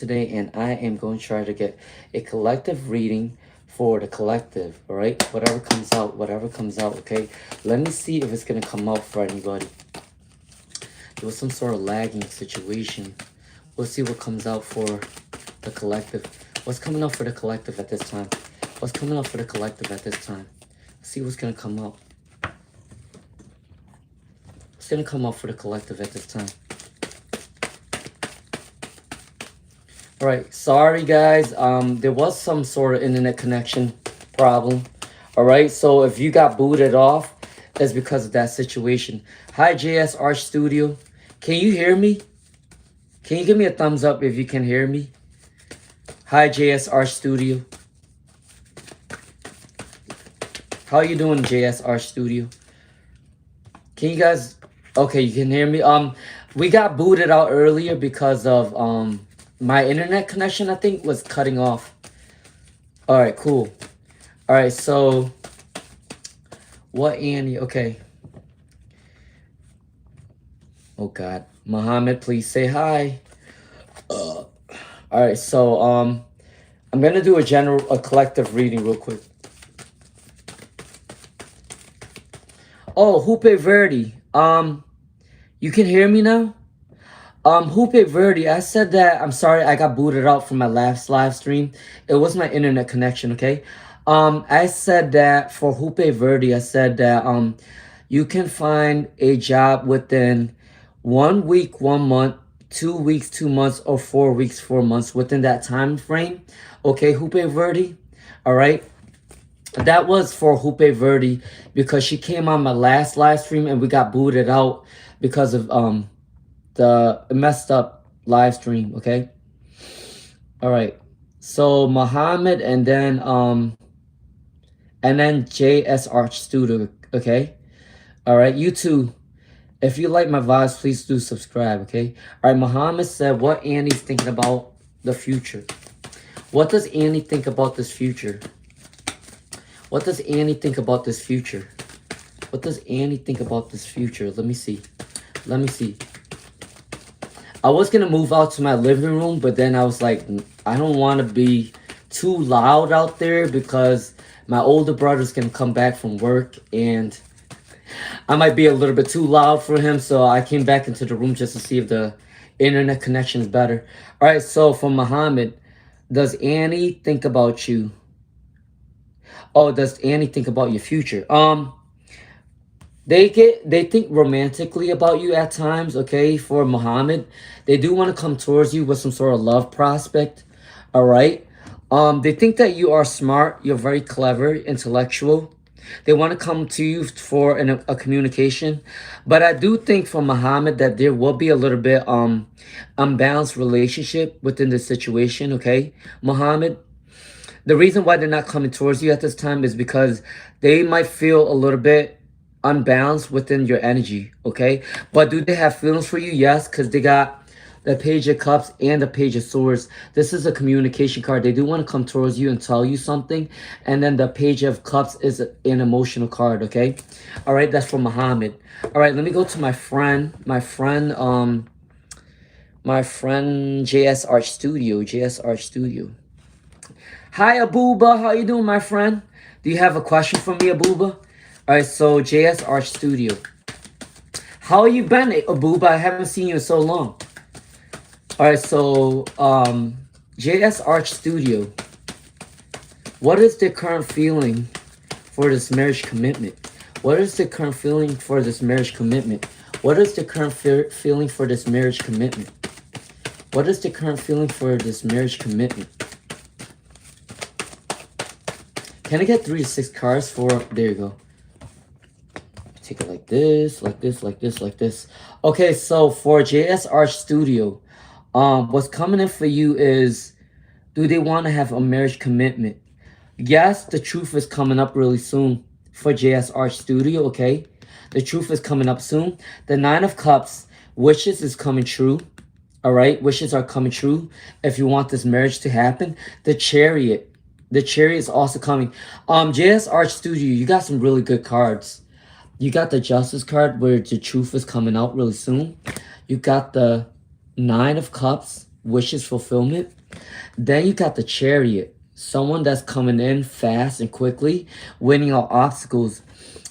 today, and I am going to try to get a collective reading for the collective. All right, whatever comes out. Okay, let me see if it's gonna come out for anybody. There was some sort of lagging situation. We'll see what comes out for the collective. What's coming out for the collective at this time? What's coming out for the collective at this time? Let's see what's gonna come out. What's gonna come out for the collective at this time? All right, sorry guys. There was some sort of internet connection problem. All right, so if you got booted off, it's because of that situation. Hi, JSR Studio. Can you hear me? Can you give me a thumbs up if you can hear me? Hi, JSR Studio. How you doing, JSR Studio? Can you guys... Okay, you can hear me. We got booted out earlier because of my internet connection, I think, was cutting off. All right, cool. All right, so what Annie? Okay. Oh God, Muhammad, please say hi. All right, so I'm gonna do a collective reading real quick. Oh, Hupe Verdi. You can hear me now? Hupe Verdi, I said that, I'm sorry, I got booted out from my last live stream. It was my internet connection, okay? I said that for Hupe Verdi, I said that, you can find a job within 1 week, 1 month, 2 weeks, 2 months, or 4 weeks, 4 months within that time frame. Okay, Hupe Verdi, all right? That was for Hupe Verdi because she came on my last live stream and we got booted out because of the messed up live stream. Okay, all right, so Muhammad and then JSR Studio. Okay, all right, you too, if you like my vibes, please do subscribe. Okay, all right, Muhammad said what Annie's thinking about the future. What does Annie think about this future? What does Annie think about this future? What does Annie think about this future? Let me see. Let me see. I was going to move out to my living room, but then I was like, I don't want to be too loud out there because my older brother's going to come back from work and I might be a little bit too loud for him. So I came back into the room just to see if the internet connection is better. All right, so for Muhammad, does Annie think about you? Oh, does Annie think about your future? They think romantically about you at times, okay? For Muhammad, they do want to come towards you with some sort of love prospect, all right? They think that you are smart, you're very clever, intellectual. They want to come to you for a communication. But I do think for Muhammad that there will be a little bit unbalanced relationship within the situation, okay? Muhammad, the reason why they're not coming towards you at this time is because they might feel a little bit unbalanced within your energy, okay? But do they have feelings for you? Yes, because they got the Page of Cups and the Page of Swords. This is a communication card. They do want to come towards you and tell you something. And then the Page of Cups is an emotional card, okay? All right, that's from Muhammad. All right, let me go to my friend JSR Studio. Hi, Abuba. How you doing, my friend? Do you have a question for me, Abuba? All right, so JSR Studio. How you been, Abuba? I haven't seen you in so long. All right, so JSR Studio. What is the current feeling for this marriage commitment? What is the current feeling for this marriage commitment? What is the current feeling for this marriage commitment? What is the current feeling for this marriage commitment? Can I get 3 to 6 cards for... There you go. Take it like this, like this, like this, like this. Okay, so for JSR Studio, what's coming in for you is, do they want to have a marriage commitment? Yes, the truth is coming up really soon for JSR Studio, okay? The truth is coming up soon. The 9 of Cups, wishes is coming true, all right? Wishes are coming true if you want this marriage to happen. The Chariot. The Chariot is also coming. JSR Studio, you got some really good cards. You got the Justice card where the truth is coming out really soon. You got the 9 of Cups wishes fulfillment. Then you got the Chariot, someone that's coming in fast and quickly, winning all obstacles.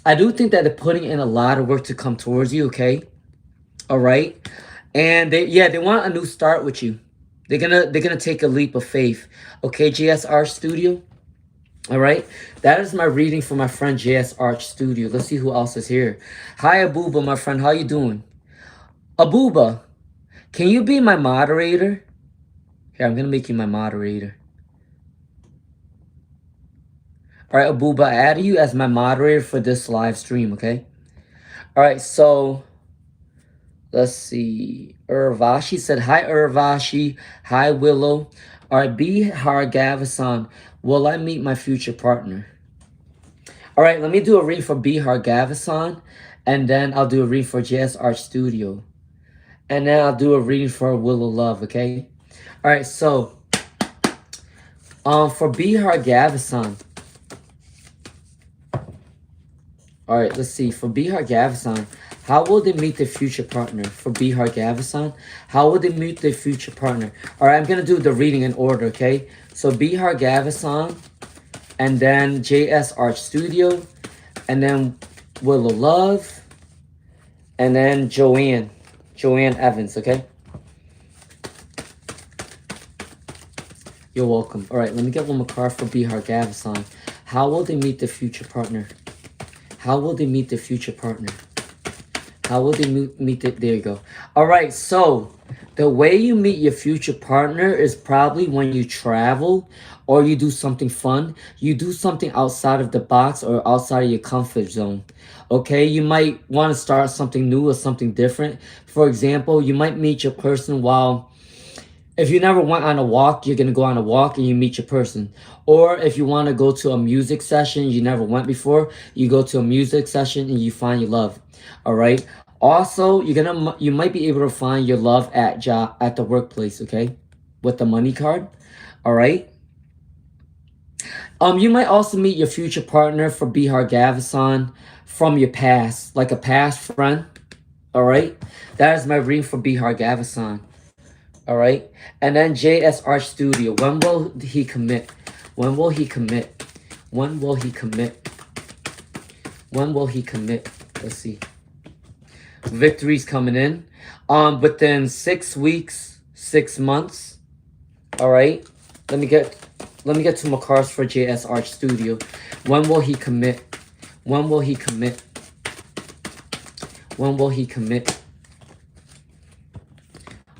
I do think that they're putting in a lot of work to come towards you, okay? All right. And they want a new start with you. They're gonna take a leap of faith. Okay, JSR Studio. All right. That is my reading for my friend JSR Studio. Let's see who else is here. Hi Abuba, my friend. How you doing? Abuba, can you be my moderator? Here, I'm gonna make you my moderator. All right, Abuba, I added you as my moderator for this live stream, okay? All right, so let's see. Urvashi said, hi, Urvashi. Hi, Willow. All right, B. Hargavasan. Will I meet my future partner? All right, let me do a read for B. Hargavasan, and then I'll do a read for JSR Studio. And then I'll do a reading for Willow Love, okay? All right, so for B. Hargavasan. All right, let's see. For Bihar Gavasan, how will they meet their future partner? For Bihar Gavasan, how will they meet their future partner? All right, I'm going to do the reading in order, okay? So Bihar Gavasan, and then JSR Studio, and then Willow Love, and then Joanne Evans, okay? You're welcome. All right, let me get one more card for Bihar Gavasan. How will they meet their future partner? How will they meet their future partner? How will they meet it? There you go. All right, so the way you meet your future partner is probably when you travel or you do something fun. You do something outside of the box or outside of your comfort zone. Okay, you might want to start something new or something different. For example, you might meet your person while... If you never went on a walk, you're going to go on a walk and you meet your person. Or if you want to go to a music session you never went before, you go to a music session and you find your love. All right. Also, you might be able to find your love at the workplace, okay? With the money card. All right. You might also meet your future partner for Bihar Gavasan from your past, like a past friend. All right. That is my reading for Bihar Gavasan. All right. And then JSR Studio. When will he commit? When will he commit? When will he commit? When will he commit? Let's see. Victory's coming in. Within 6 weeks, 6 months. All right. Let me get 2 more cards for JSR Studio. When will he commit? When will he commit? When will he commit?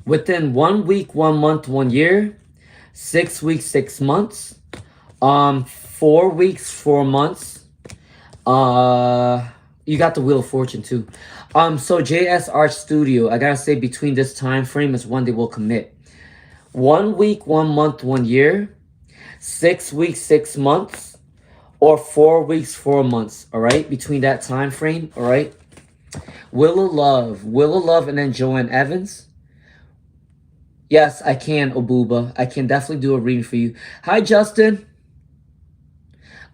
Within 1 week, 1 month, 1 year, 6 weeks, 6 months, 4 weeks, 4 months. You got the Wheel of Fortune too. So JSR Studio, I gotta say between this time frame is when they will commit. 1 week, 1 month, 1 year, 6 weeks, 6 months, or 4 weeks, 4 months. All right, between that time frame. All right. Willow Love, and then Joanne Evans. Yes, I can, Abuba. I can definitely do a reading for you. Hi, Justin.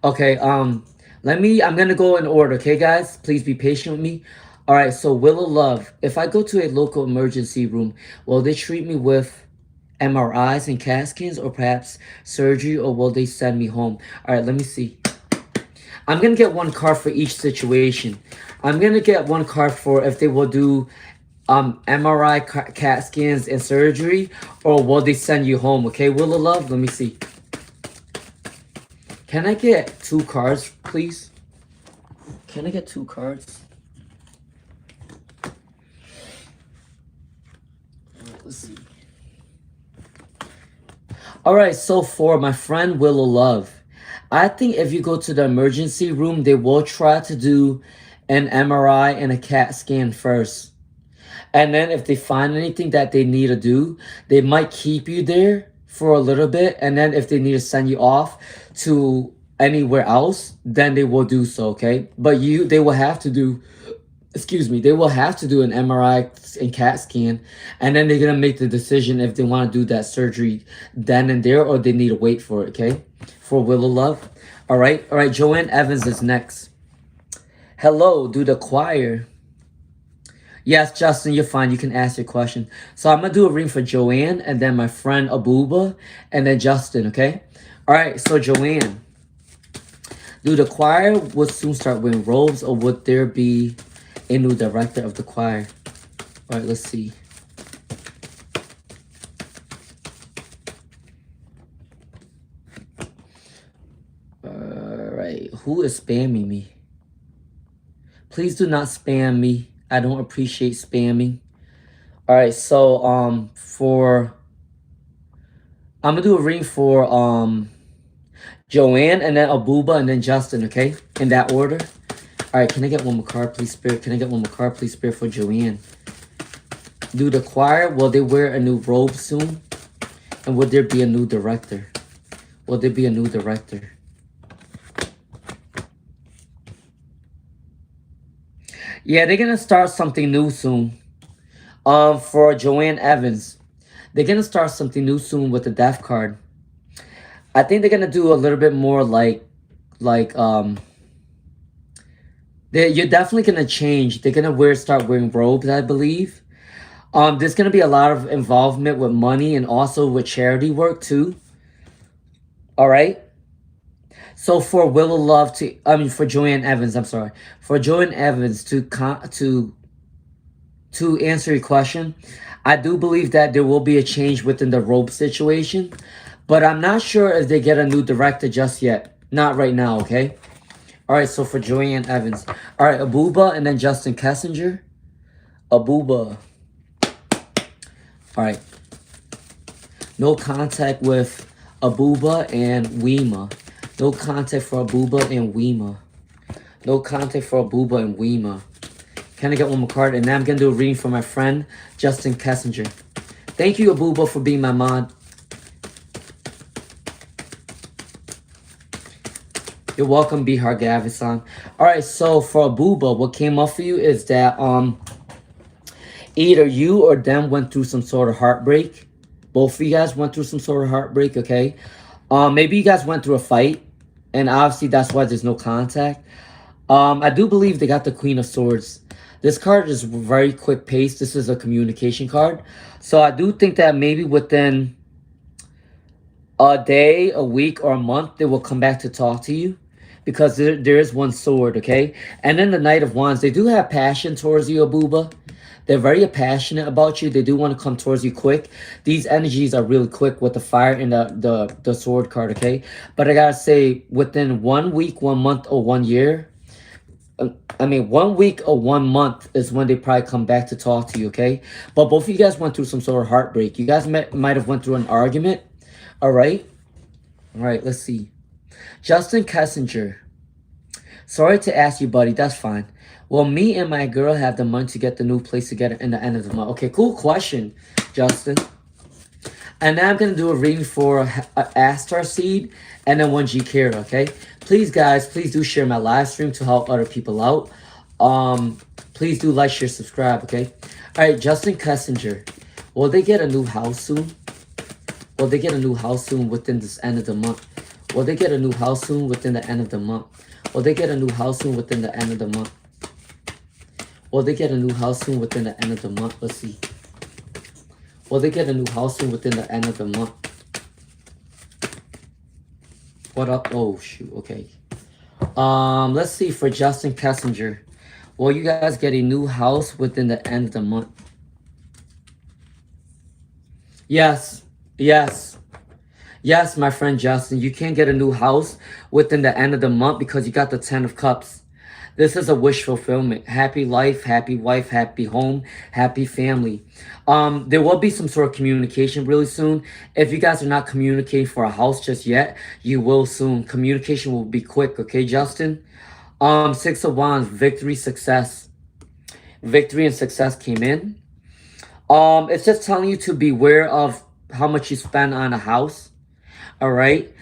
Okay, I'm gonna go in order, okay, guys? Please be patient with me. All right, so Willow Love. If I go to a local emergency room, will they treat me with MRIs and CAT scans or perhaps surgery, or will they send me home? All right, let me see. I'm gonna get 1 card for each situation. I'm gonna get 1 card for if they will do MRI, CAT scans, and surgery, or will they send you home? Okay, Willow Love, let me see. Can I get 2 cards, please? Can I get 2 cards? Let's see. All right, so for my friend Willow Love, I think if you go to the emergency room, they will try to do an MRI and a CAT scan first. And then if they find anything that they need to do, they might keep you there for a little bit. And then if they need to send you off to anywhere else, then they will do so, okay? But they will have to do, they will have to do an MRI and CAT scan. And then they're going to make the decision if they want to do that surgery then and there, or they need to wait for it, okay? For Willow Love. All right. Joanne Evans is next. Hello, do the choir. Yes, Justin, you're fine. You can ask your question. So I'm gonna do a reading for Joanne, and then my friend Abuba, and then Justin. Okay. All right. So Joanne, do the choir will soon start wearing robes, or would there be a new director of the choir? All right. Let's see. All right. Who is spamming me? Please do not spam me. I don't appreciate spamming. All right, so I'm gonna do a reading for Joanne, and then Abuba, and then Justin, okay? In that order. All right, can I get one more card, please, Spirit? Can I get one more card, please, Spirit, for Joanne? Do the choir, will they wear a new robe soon? And would there be a new director? Will there be a new director? Yeah, they're gonna start something new soon. For Joanne Evans, they're gonna start something new soon with the death card. I think they're gonna do a little bit more like you're definitely gonna change. They're gonna start wearing robes, I believe. There's gonna be a lot of involvement with money and also with charity work too. All right. So for Willow Love for Joanne Evans, I'm sorry, for Joanne Evans to answer your question, I do believe that there will be a change within the robe situation, but I'm not sure if they get a new director just yet. Not right now, okay? All right, so for Joanne Evans. All right, Abuba and then Justin Kessinger. Abuba. All right. No contact with Abuba and Weema. No contact for Abuba and Weema. No contact for Abuba and Weema. Can I get one more card? And now I'm going to do a reading for my friend, Justin Kessinger. Thank you, Abuba, for being my mod. You're welcome, Bihar Gavisan. All right, so for Abuba, what came up for you is that either you or them went through some sort of heartbreak. Both of you guys went through some sort of heartbreak, okay? Maybe you guys went through a fight, and obviously that's why there's no contact. I do believe they got the Queen of Swords. This card is very quick paced. This is a communication card. So I do think that maybe within a day, a week, or a month, they will come back to talk to you. Because there is one sword, okay? And then the Knight of Wands, they do have passion towards you, Abuba. They're very passionate about you. They do want to come towards you quick. These energies are really quick with the fire and the sword card, okay? But I gotta say, within 1 week, 1 month, or 1 year, 1 week or 1 month is when they probably come back to talk to you, okay? But both of you guys went through some sort of heartbreak. You guys might have went through an argument, all right? All right, let's see. Justin Kessinger. Sorry to ask you, buddy. That's fine. Well, me and my girl have the money to get the new place together in the end of the month. Okay, cool question, Justin. And now I'm going to do a reading for Aster Seed and then one G Kara, okay? Please, guys, please do share my live stream to help other people out. Please do like, share, subscribe, okay? All right, Justin Kessinger. Will they get a new house soon? Will they get a new house soon within this end of the month? Will they get a new house soon within the end of the month? Will they get a new house soon within the end of the month? Will they get a new house soon within the end of the month? Let's see. Will they get a new house soon within the end of the month? What up? Oh, shoot. Okay. Let's see for Justin Kessinger. Will you guys get a new house within the end of the month? Yes. Yes. Yes, my friend Justin. You can't get a new house within the end of the month because you got the 10 of Cups. This is a wish fulfillment. Happy life, happy wife, happy home, happy family. There will be some sort of communication really soon. If you guys are not communicating for a house just yet, you will soon. Communication will be quick, okay, Justin? 6 of Wands, victory, success. Victory and success came in. It's just telling you to beware of how much you spend on a house. All right.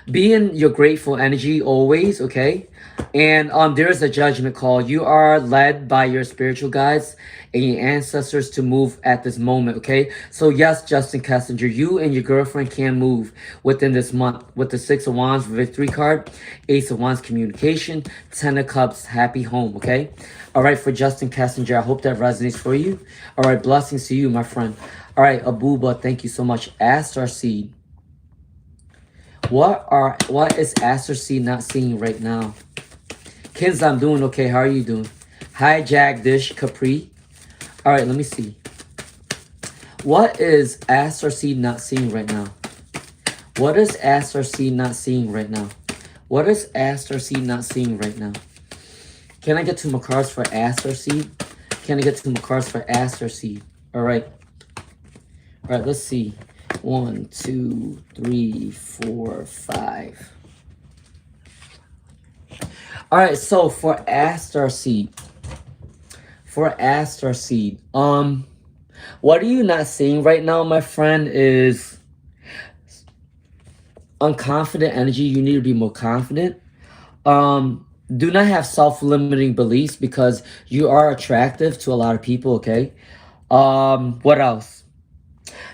Be in your grateful energy always, okay? And there is a judgment call. You are led by your spiritual guides and your ancestors to move at this moment, okay? So yes, Justin Kessinger, you and your girlfriend can move within this month with the Six of Wands victory card, Ace of Wands communication, Ten of Cups happy home, okay? All right, for Justin Kessinger, I hope that resonates for you. All right, blessings to you, my friend. All right, Abuba, thank you so much. Aster Seed. What is Aster Seed not seeing right now? Kenza, I'm doing okay. How are you doing? Hi, Jagdish Capri. All right, let me see. What is Aster Seed not seeing right now? What is Aster Seed not seeing right now? What is Aster Seed not seeing right now? Can I get two more cards for Aster Seed? Can I get two more cards for Aster Seed? All right. All right, let's see. 1, 2, 3, 4, 5. All right, so for Aster Seed, what are you not seeing right now, my friend, is unconfident energy. You need to be more confident. Do not have self-limiting beliefs because you are attractive to a lot of people, okay? What else?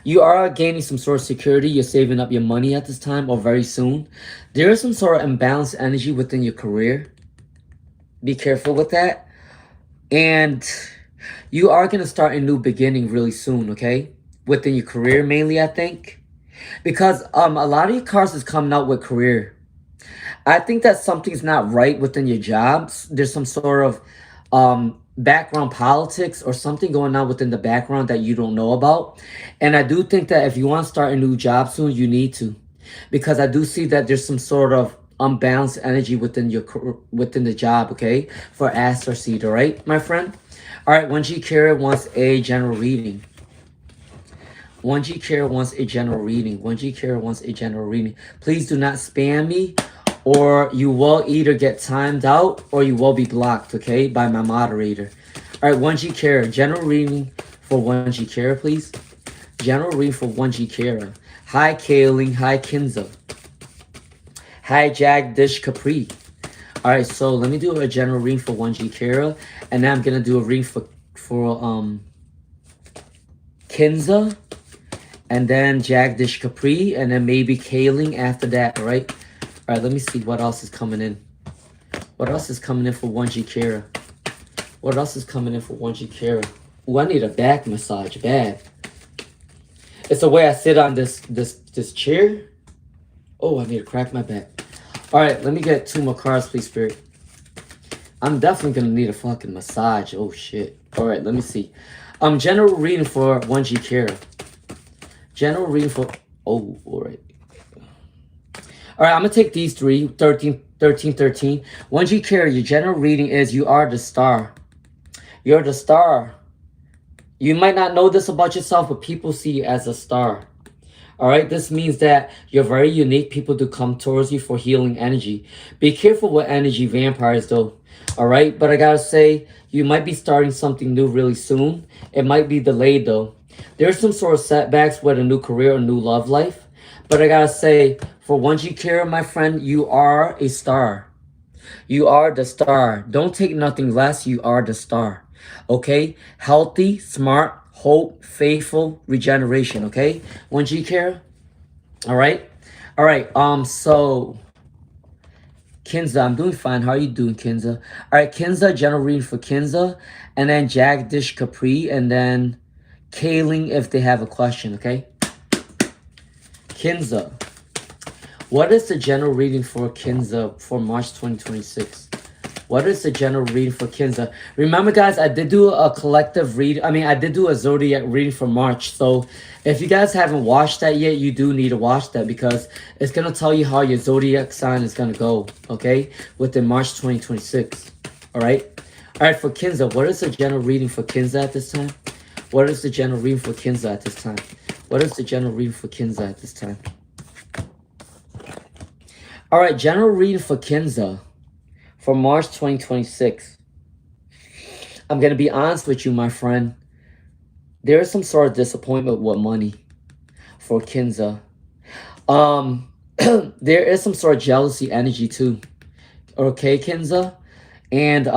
You are gaining some sort of security. You're saving up your money at this time or very soon. There is some sort of imbalanced energy within your career. Be careful with that. And you are going to start a new beginning really soon, okay? Within your career mainly, I think. Because a lot of your cards is coming out with career. I think that something's not right within your jobs. There's some sort of background politics or something going on within the background that you don't know about. And I do think that if you want to start a new job soon, you need to. Because I do see that there's some sort of unbalanced energy within the job, okay? For Aster Seed, all right, my friend? All right, 1G Kara wants a general reading. 1G Kara wants a general reading. 1G Kara wants a general reading. Please do not spam me, or you will either get timed out or you will be blocked, okay, by my moderator. All right, 1G Kara, general reading for 1G Kara, please. General reading for 1G Kara. Hi, Kaling. Hi, Kenza. Hi, Jagdish Capri. All right, so let me do a general reading for 1G Kara, and then I'm gonna do a reading for Kenza, and then Jagdish Capri, and then maybe Kaling after that. All right. All right, let me see what else is coming in. What else is coming in for 1G Kara? What else is coming in for 1G Kara? Ooh, I need a back massage bad. It's the way I sit on this chair. Oh, I need to crack my back. All right, let me get two more cards, please, Spirit. I'm definitely gonna need a fucking massage. Oh shit. All right, let me see. General reading for 1G Kara. General reading for. Oh, all right. All right, I'm going to take these three, 13, 13, 13. 1G Kara, your general reading is you are the star. You're the star. You might not know this about yourself, but people see you as a star. All right, this means that you're very unique. People do come towards you for healing energy. Be careful with energy vampires, though. All right, but I got to say, you might be starting something new really soon. It might be delayed, though. There's some sort of setbacks with a new career or new love life. But I gotta say, for 1G Kara, my friend, you are a star. You are the star. Don't take nothing less. You are the star. Okay? Healthy, smart, hope, faithful, regeneration. Okay? 1G Kara? Alright? Alright, so Kenza, I'm doing fine. How are you doing, Kenza? Alright, Kenza, general reading for Kenza, and then Jagdish Capri, and then Kaling if they have a question, okay? Kenza. What is the general reading for Kenza for March 2026? What is the general reading for Kenza? Remember, guys, I did do a collective read. I did do a Zodiac reading for March. So if you guys haven't watched that yet, you do need to watch that because it's going to tell you how your Zodiac sign is going to go, okay, within March 2026. All right? All right, for Kenza, what is the general reading for Kenza at this time? What is the general reading for Kenza at this time? What is the general reading for Kenza at this time? All right, general reading for Kenza for March 2026. I'm going to be honest with you, my friend. There is some sort of disappointment with money for Kenza. there is some sort of jealousy energy too. Okay, Kenza? And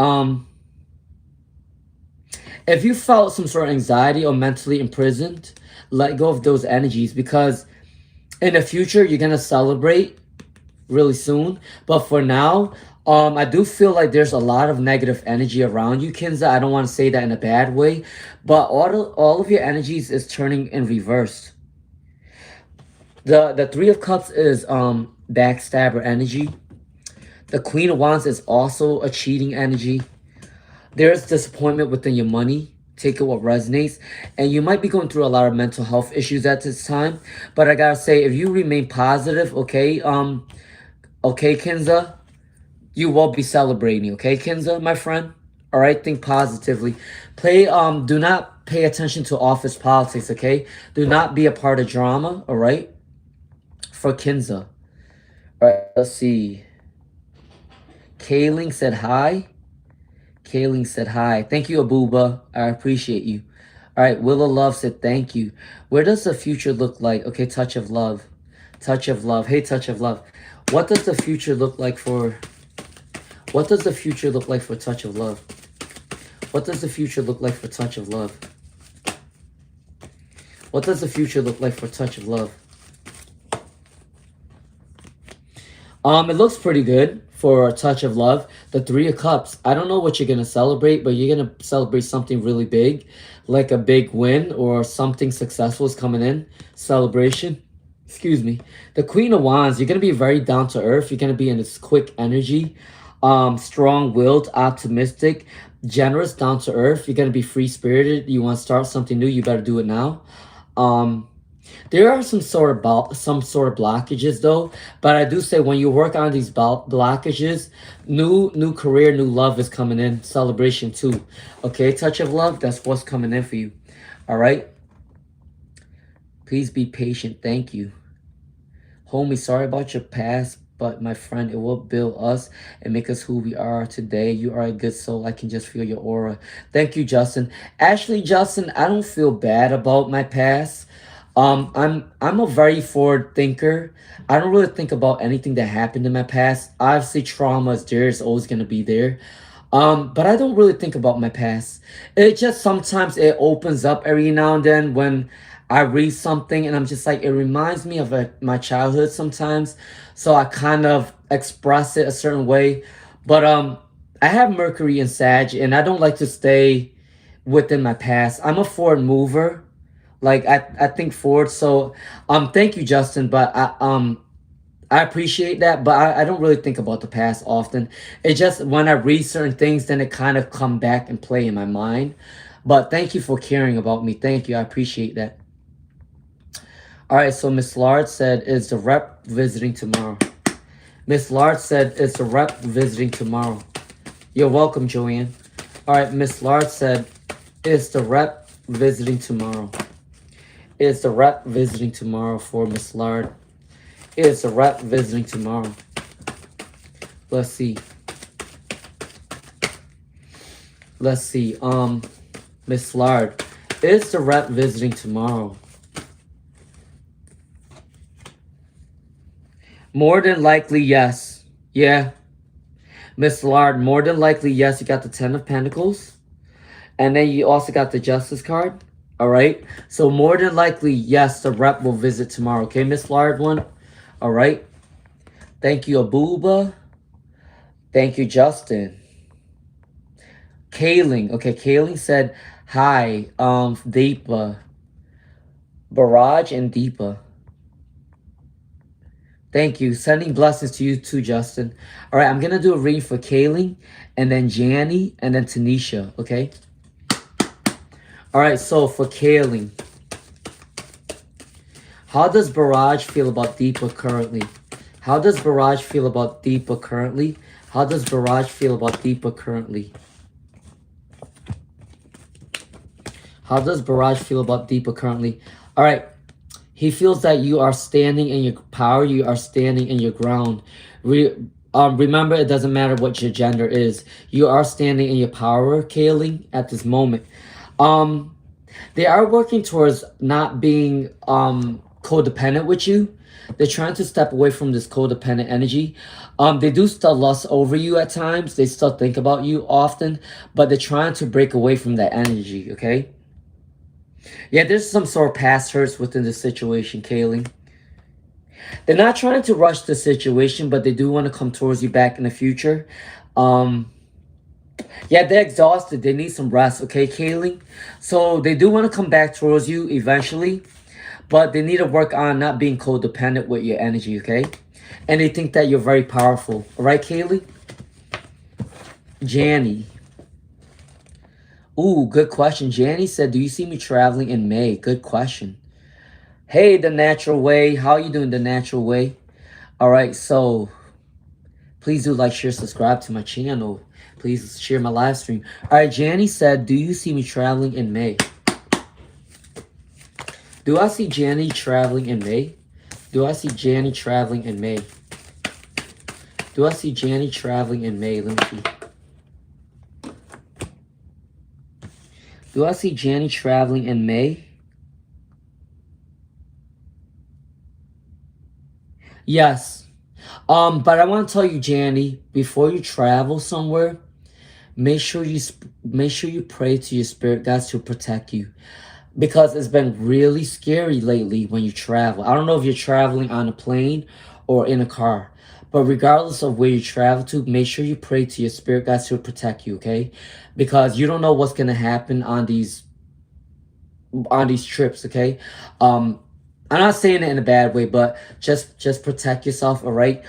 if you felt some sort of anxiety or mentally imprisoned, let go of those energies, because in the future you're gonna celebrate really soon. But for now, I do feel like there's a lot of negative energy around you, Kinza. I don't want to say that in a bad way, but all of your energies is turning in reverse. The Three of Cups is backstabber energy. The Queen of Wands is also a cheating energy. There's disappointment within your money. Take it what resonates. And you might be going through a lot of mental health issues at this time. But I gotta say, if you remain positive, okay, Kinza, you will be celebrating, okay, Kinza, my friend? All right, think positively. Do not pay attention to office politics, okay? Do not be a part of drama, all right? For Kinza. All right, let's see. Kaling said hi. Kaling said hi. Thank you, Abuba. I appreciate you. All right, Willow Love said thank you. Where does the future look like? Okay, Touch of Love. Touch of Love. Hey, Touch of Love. What does the future look like for... What does the future look like for Touch of Love? What does the future look like for Touch of Love? What does the future look like for Touch of Love? It looks pretty good for a Touch of Love. The Three of Cups. I don't know what you're going to celebrate, but you're going to celebrate something really big, like a big win or something successful is coming in. Celebration. Excuse me. The Queen of Wands. You're going to be very down to earth. You're going to be in this quick energy. Strong-willed, optimistic, generous, down to earth. You're going to be free-spirited. You want to start something new, you better do it now. There are some sort of blockages though, but I do say when you work on these blockages, new career, new love is coming in. Celebration too. Okay, Touch of Love, that's what's coming in for you. All right. Please be patient. Thank you. Homie, sorry about your past, but my friend, it will build us and make us who we are today. You are a good soul. I can just feel your aura. Thank you, Justin. Actually, Justin, I don't feel bad about my past. I'm a very forward thinker. I don't really think about anything that happened in my past. Obviously, trauma is there. It's always gonna be there. But I don't really think about my past. It just sometimes it opens up every now and then when I read something and I'm just like, it reminds me of my childhood sometimes. So I kind of express it a certain way. But I have Mercury in Sag and I don't like to stay within my past. I'm a forward mover. Like I think forward. So thank you, Justin. But I appreciate that, but I don't really think about the past often. It just when I read certain things, then it kind of come back and play in my mind. But thank you for caring about me. Thank you. I appreciate that. All right, so Miss Lard said, is the rep visiting tomorrow? Miss Lard said, is the rep visiting tomorrow? You're welcome, Joanne. All right, Miss Lard said, is the rep visiting tomorrow? Is the rep visiting tomorrow for Miss Lard? Is the rep visiting tomorrow? Let's see. Let's see. Miss Lard, is the rep visiting tomorrow? More than likely, yes. Yeah. Miss Lard, more than likely, yes. You got the Ten of Pentacles. And then you also got the Justice card. All right. So more than likely, yes, the rep will visit tomorrow. Okay, Miss Lard one. All right. Thank you, Abuba. Thank you, Justin. Kaling. Okay, Kaling said, hi, Deepa. Barrage and Deepa. Thank you. Sending blessings to you too, Justin. All right, I'm going to do a reading for Kaling and then Janney and then Tanisha, okay? All right, so for Kaling, how does Barrage feel about Deepa currently? How does Barrage feel about Deepa currently? How does Barrage feel about Deepa currently? How does Barrage feel about Deepa currently? All right. He feels that you are standing in your power. You are standing in your ground. Remember, it doesn't matter what your gender is. You are standing in your power, Kaling, at this moment. They are working towards not being codependent with you. They're trying to step away from this codependent energy. They do still lust over you at times. They still think about you often, but they're trying to break away from that energy, okay? Yeah, there's some sort of past hurts within the situation, Kaling. They're not trying to rush the situation, but they do want to come towards you back in the future. Yeah, they're exhausted. They need some rest, okay, Kaling? So they do want to come back towards you eventually, but they need to work on not being codependent with your energy, okay? And they think that you're very powerful. All right, Kaylee? Janney. Ooh, good question. Janney said, do you see me traveling in May? Good question. Hey, The Natural Way. How you doing, The Natural Way? All right, so please do like, share, subscribe to my channel. Please share my live stream. All right, Janney said, do you see me traveling in May? Do I see Janney traveling in May? Do I see Janney traveling in May? Do I see Janney traveling in May? Let me see. Do I see Janney traveling in May? Yes. But I want to tell you, Janney, before you travel somewhere, make sure you pray to your spirit guides to protect you. Because it's been really scary lately when you travel. I don't know if you're traveling on a plane or in a car. But regardless of where you travel to, make sure you pray to your spirit guides to protect you, okay? Because you don't know what's going to happen on these trips, okay? I'm not saying it in a bad way, but just protect yourself, all right?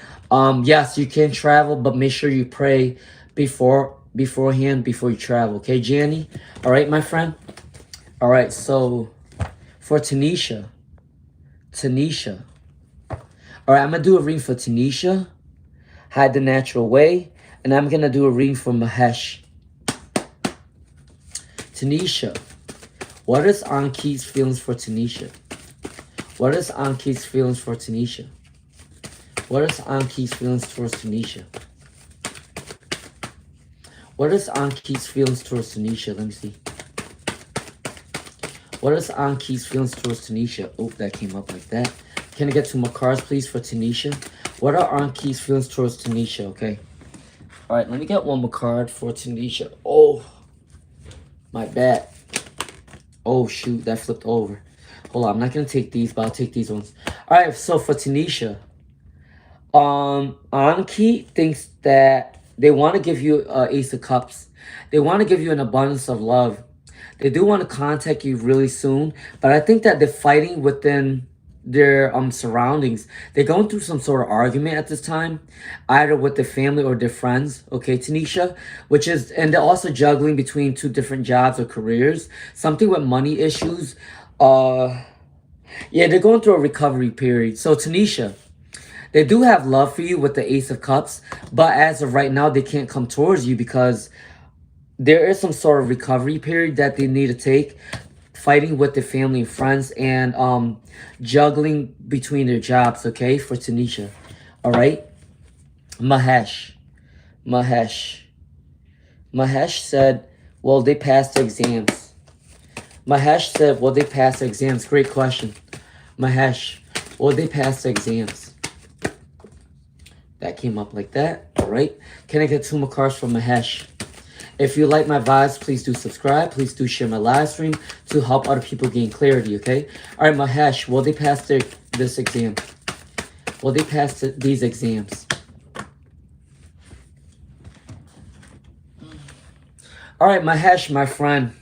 Yes, you can travel, but make sure you pray beforehand before you travel, okay, Janney? All right, my friend? All right, so for Tanisha. All right, I'm going to do a reading for Tanisha. Hide the Natural Way. And I'm going to do a reading for Mahesh. Tanisha. What is Anki's feelings for Tanisha? What is Anki's feelings for Tanisha? What is Anki's feelings towards Tanisha? What is Anki's feelings towards Tanisha? Let me see. What is Anki's feelings towards Tanisha? Oh, that came up like that. Can I get 2 more cards, please, for Tanisha? What are Anki's feelings towards Tanisha? Okay. All right, let me get 1 more card for Tanisha. Oh, my bad. Oh, shoot, that flipped over. Hold on, I'm not going to take these, but I'll take these ones. All right, so for Tanisha, Anki thinks that they want to give you Ace of Cups. They want to give you an abundance of love. They do want to contact you really soon, but I think that they're fighting within their surroundings. They're going through some sort of argument at this time, either with their family or their friends, okay, Tanisha, and they're also juggling between 2 different jobs or careers, something with money issues. Yeah, they're going through a recovery period. So Tanisha, they do have love for you with the Ace of Cups, but as of right now, they can't come towards you because there is some sort of recovery period that they need to take, fighting with their family and friends, and juggling between their jobs, okay, for Tanisha. All right? Mahesh said, well, they passed the exams. Mahesh said, well, they passed the exams. Great question. Mahesh, well, they passed the exams. That came up like that. All right? Can I get 2 more cards from Mahesh? If you like my vibes, please do subscribe. Please do share my live stream to help other people gain clarity, okay? All right, Mahesh, will they pass this exam? Will they pass these exams? All right, Mahesh, my friend.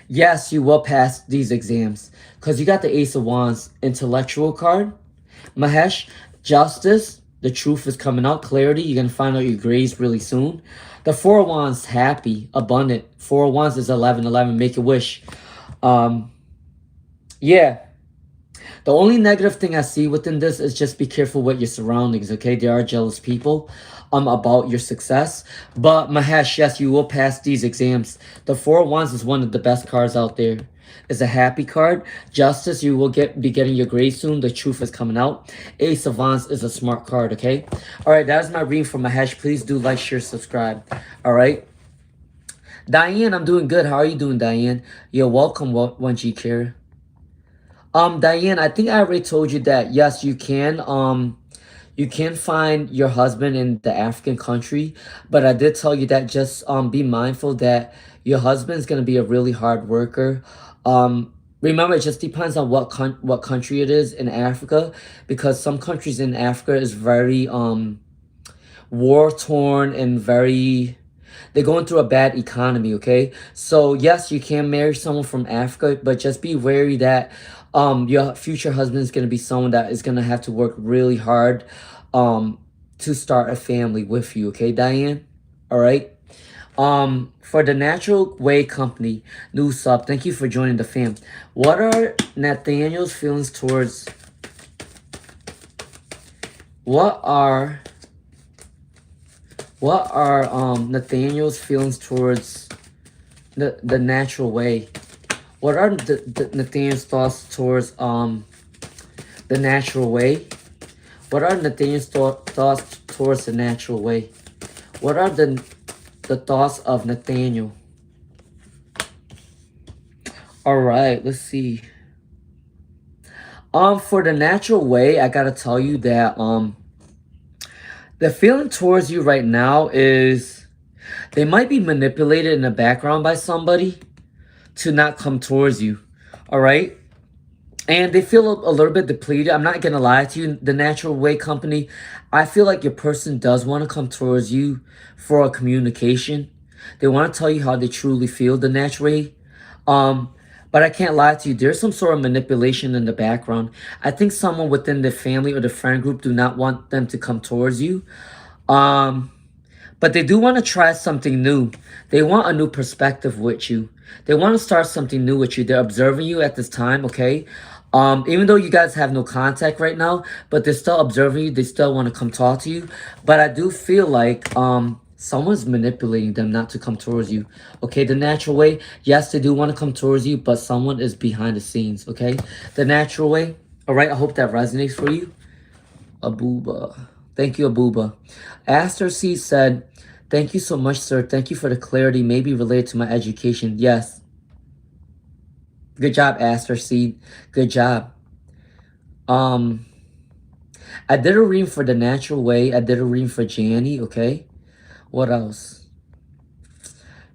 Yes, you will pass these exams because you got the Ace of Wands intellectual card. Mahesh, justice, the truth is coming out, clarity. You're going to find out your grades really soon. The 4 of Wands, happy, abundant. 4 of Wands is 11, make a wish. Yeah. The only negative thing I see within this is just be careful with your surroundings, okay? There are jealous people about your success. But Mahesh, yes, you will pass these exams. The 4 of Wands is one of the best cards out there. It's a happy card. Justice, you will be getting your grades soon. The truth is coming out. Ace of Wands is a smart card, okay? All right, that is my reading for Mahesh. Please do like, share, subscribe. All right? Diane, I'm doing good. How are you doing, Diane? You're welcome, 1G Care. Diane, I think I already told you that yes, you can find your husband in the African country, but I did tell you that just be mindful that your husband's gonna be a really hard worker. Remember, it just depends on what country it is in Africa, because some countries in Africa is very war torn and very, they're going through a bad economy. Okay, so yes, you can marry someone from Africa, but just be wary that your future husband is going to be someone that is going to have to work really hard um to start a family with you. Okay, Diane. All right. For the Natural Way Company, new sub, thank you for joining the fam. What are Nathaniel's feelings towards, what are Nathaniel's feelings towards the natural way? What are the Nathaniel's thoughts towards the natural way? What are Nathaniel's thoughts towards the natural way? What are the thoughts of Nathaniel? All right, let's see. For the natural way, I gotta tell you that the feeling towards you right now is they might be manipulated in the background by somebody to not come towards you. All right. And they feel a little bit depleted. I'm not gonna lie to you, the Natural Way Company. I feel like your person does want to come towards you for a communication. They want to tell you how they truly feel the natural way. Um, but I can't lie to you. There's some sort of manipulation in the background. I think someone within the family or the friend group do not want them to come towards you. Um, but they do want to try something new. They want a new perspective with you. They want to start something new with you. They're observing you at this time, okay? Even though you guys have no contact right now, but they're still observing you. They still want to come talk to you. But I do feel like someone's manipulating them not to come towards you. Okay, the natural way, yes, they do want to come towards you, but someone is behind the scenes, okay? The natural way. All right, I hope that resonates for you. Abuba. Thank you, Abuba. Aster Seed said, thank you so much, sir. Thank you for the clarity, maybe related to my education. Yes. Good job, Aster Seed. Good job. I did a reading for the natural way. I did a reading for Janney, okay? What else?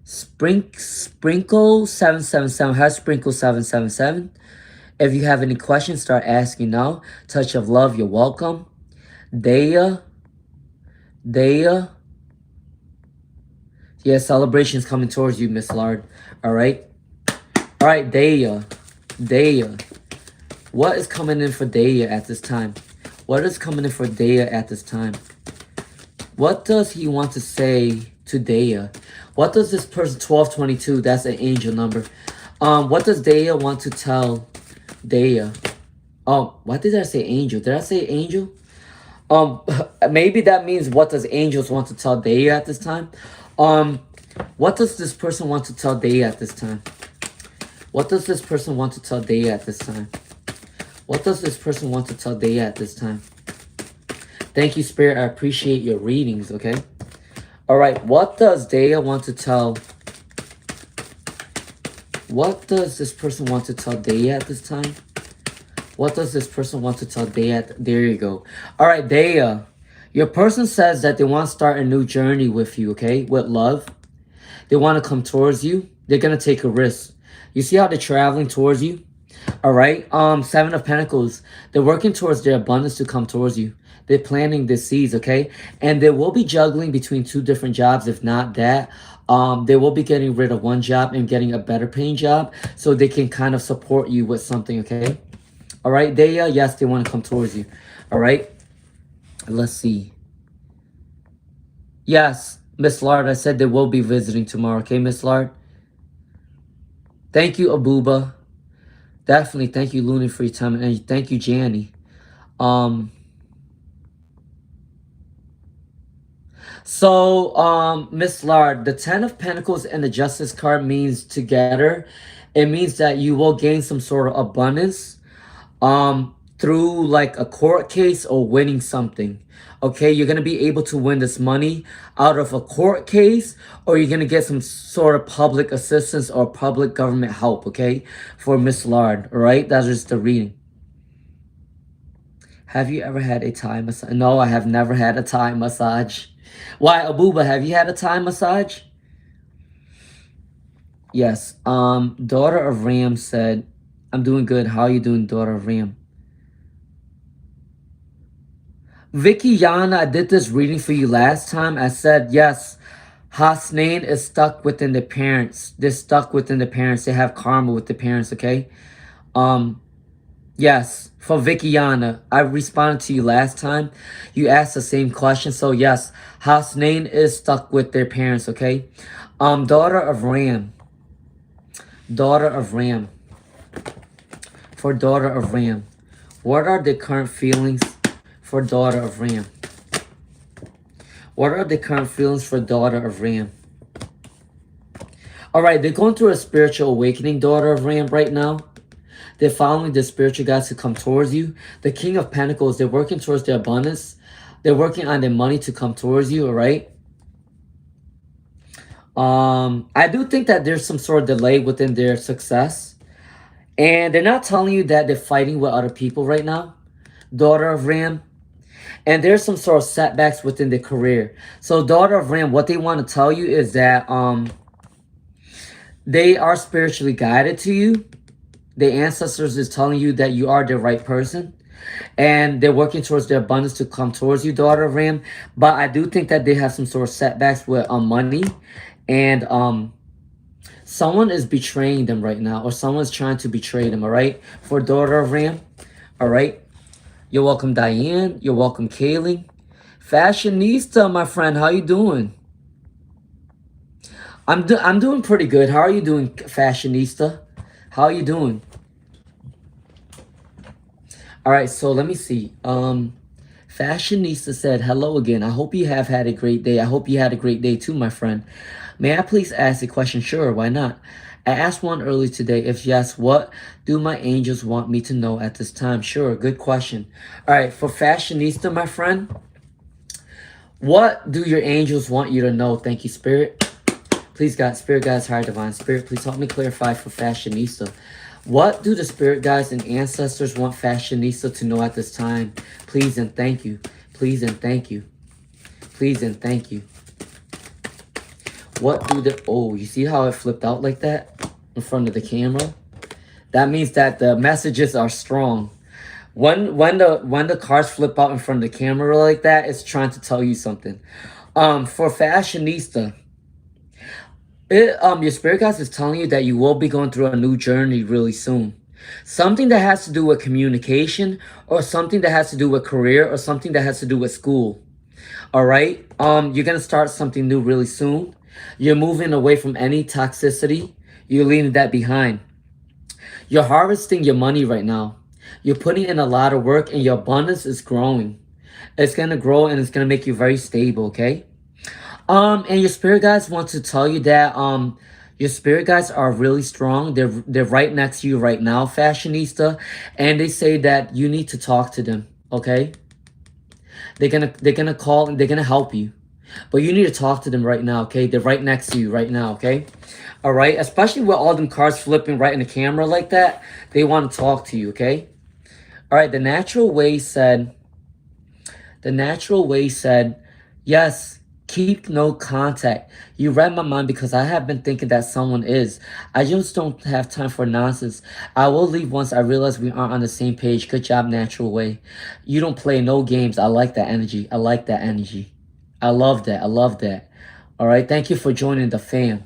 Sprinkle 777. Has Sprinkle 777. If you have any questions, start asking now. Touch of love, you're welcome. Daya. Yeah, celebration's coming towards you, Miss Lard. All right. All right, Daya. What is coming in for Daya at this time? What is coming in for Daya at this time? What does he want to say to Daya? What does this person, 1222, that's an angel number. What does Daya want to tell Daya? Oh, why did I say angel? Did I say angel? Maybe that means what does angels want to tell Daya at this time? What does this person want to tell Daya at this time? What does this person want to tell Daya at this time? What does this person want to tell Daya at this time? Thank you, Spirit. I appreciate your readings, okay? All right, what does Daya want to tell? What does this person want to tell Daya at this time? What does this person want to tell Daya? There you go. All right, Daya. Your person says that they want to start a new journey with you, okay? With love. They want to come towards you. They're going to take a risk. You see how they're traveling towards you? All right. Seven of Pentacles. They're working towards their abundance to come towards you. They're planting the seeds, okay? And they will be juggling between two different jobs, if not that. They will be getting rid of one job and getting a better paying job so they can kind of support you with something, okay? All right, Daya, yes, they want to come towards you. All right, let's see. Yes, Miss Lard, I said they will be visiting tomorrow, okay, Miss Lard? Thank you, Abuba. Definitely, thank you, Looney, for your time, and thank you, Janney. Miss Lard, the 10 of Pentacles and the Justice card means together. It means that you will gain some sort of abundance. through like a court case or winning something. Okay, you're going to be able to win this money out of a court case, or you're going to get some sort of public assistance or public government help, okay, for Miss Lard, all right? That is the reading. Have you ever had a Thai massage? No, I have never had a Thai massage. Why, Abuba, have you had a Thai massage? Yes. Daughter of Ram said, I'm doing good. How are you doing, daughter of Ram? Vickyana, I did this reading for you last time. I said, yes, Hasnain is stuck within the parents. They're stuck within the parents. They have karma with the parents, okay? Yes, for Vickyana, I responded to you last time. You asked the same question. So yes, Hasnain is stuck with their parents, okay? Daughter of Ram. Daughter of Ram. For daughter of Ram. What are the current feelings for daughter of Ram? What are the current feelings for daughter of Ram? All right, they're going through a spiritual awakening, daughter of Ram, right now. They're following the spiritual guides to come towards you. The King of Pentacles, they're working towards their abundance. They're working on their money to come towards you, all right? I do think that there's some sort of delay within their success. And they're not telling you that they're fighting with other people right now, daughter of Ram. And there's some sort of setbacks within their career. So daughter of Ram, what they want to tell you is that they are spiritually guided to you. The ancestors is telling you that you are the right person. And they're working towards their abundance to come towards you, daughter of Ram. But I do think that they have some sort of setbacks with money. And someone is betraying them right now. Or someone's trying to betray them, all right? For daughter of Ram, all right? You're welcome, Diane. You're welcome, Kaling. Fashionista, my friend. How you doing? I'm doing pretty good. How are you doing, Fashionista? How are you doing? All right, so let me see. Fashionista said, hello again. I hope you have had a great day. I hope you had a great day too, my friend. May I please ask a question? Sure, why not? I asked one earlier today. If yes, what do my angels want me to know at this time? Sure, good question. All right, for Fashionista, my friend, what do your angels want you to know? Thank you, Spirit. Please, God, Spirit, Guides, Higher Divine Spirit, please help me clarify for Fashionista. What do the Spirit Guides and Ancestors want Fashionista to know at this time? Please and thank you. Please and thank you. Please and thank you. What do the... Oh, you see how it flipped out like that in front of the camera? That means that the messages are strong. When the cards flip out in front of the camera like that, it's trying to tell you something. For Fashionista, your spirit guides is telling you that you will be going through a new journey really soon. Something that has to do with communication, or something that has to do with career, or something that has to do with school. All right? You're going to start something new really soon. You're moving away from any toxicity. You're leaving that behind. You're harvesting your money right now. You're putting in a lot of work, and your abundance is growing. It's going to grow, and it's going to make you very stable, okay? And your spirit guides want to tell you that your spirit guides are really strong. They're right next to you right now, Fashionista, and they say that you need to talk to them, okay? They're gonna call and they're gonna help you. But you need to talk to them right now, okay? They're right next to you right now, okay? All right? Especially with all them cards flipping right in the camera like that, they want to talk to you, okay? All right, the natural way said, yes, keep no contact. You read my mind because I have been thinking that someone is. I just don't have time for nonsense. I will leave once I realize we aren't on the same page. Good job, natural way. You don't play no games. I like that energy. I like that energy. I love that. I love that. All right. Thank you for joining the fam.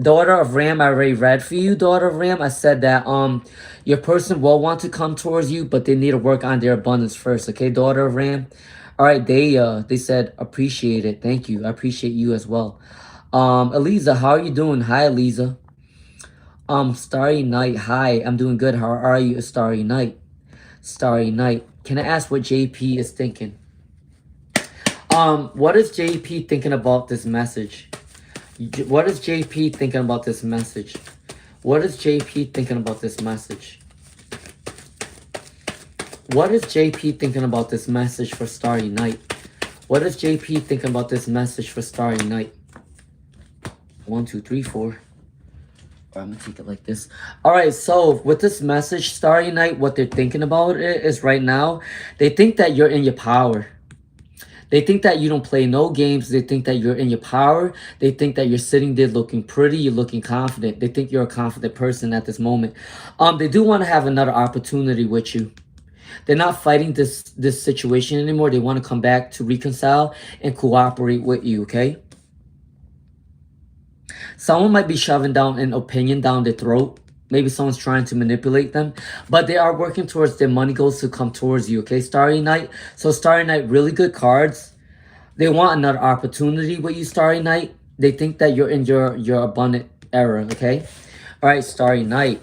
Daughter of Ram, I already read for you, daughter of Ram. I said that your person will want to come towards you, but they need to work on their abundance first. Okay, daughter of Ram. All right, they said appreciate it. Thank you. I appreciate you as well. Alisa, how are you doing? Hi, Alisa. Starry Night. Hi, I'm doing good. How are you, Starry Night? Starry Night. Can I ask what JP is thinking? What is JP thinking about this message? What is JP thinking about this message? What is JP thinking about this message? What is JP thinking about this message for Starry Night? What is JP thinking about this message for Starry Night? 1, 2, 3, 4. All right, I'm gonna take it like this. All right, so with this message, Starry Night, what they're thinking about it is right now, they think that you're in your power. They think that you don't play no games. They think that you're in your power. They think that you're sitting there looking pretty. You're looking confident. They think you're a confident person at this moment. They do want to have another opportunity with you. They're not fighting this situation anymore. They want to come back to reconcile and cooperate with you, okay? Someone might be shoving down an opinion down their throat. Maybe someone's trying to manipulate them. But they are working towards their money goals to come towards you, okay? Starry Night. So Starry Night, really good cards. They want another opportunity with you, Starry Night. They think that you're in your abundant era, okay? All right, Starry Night.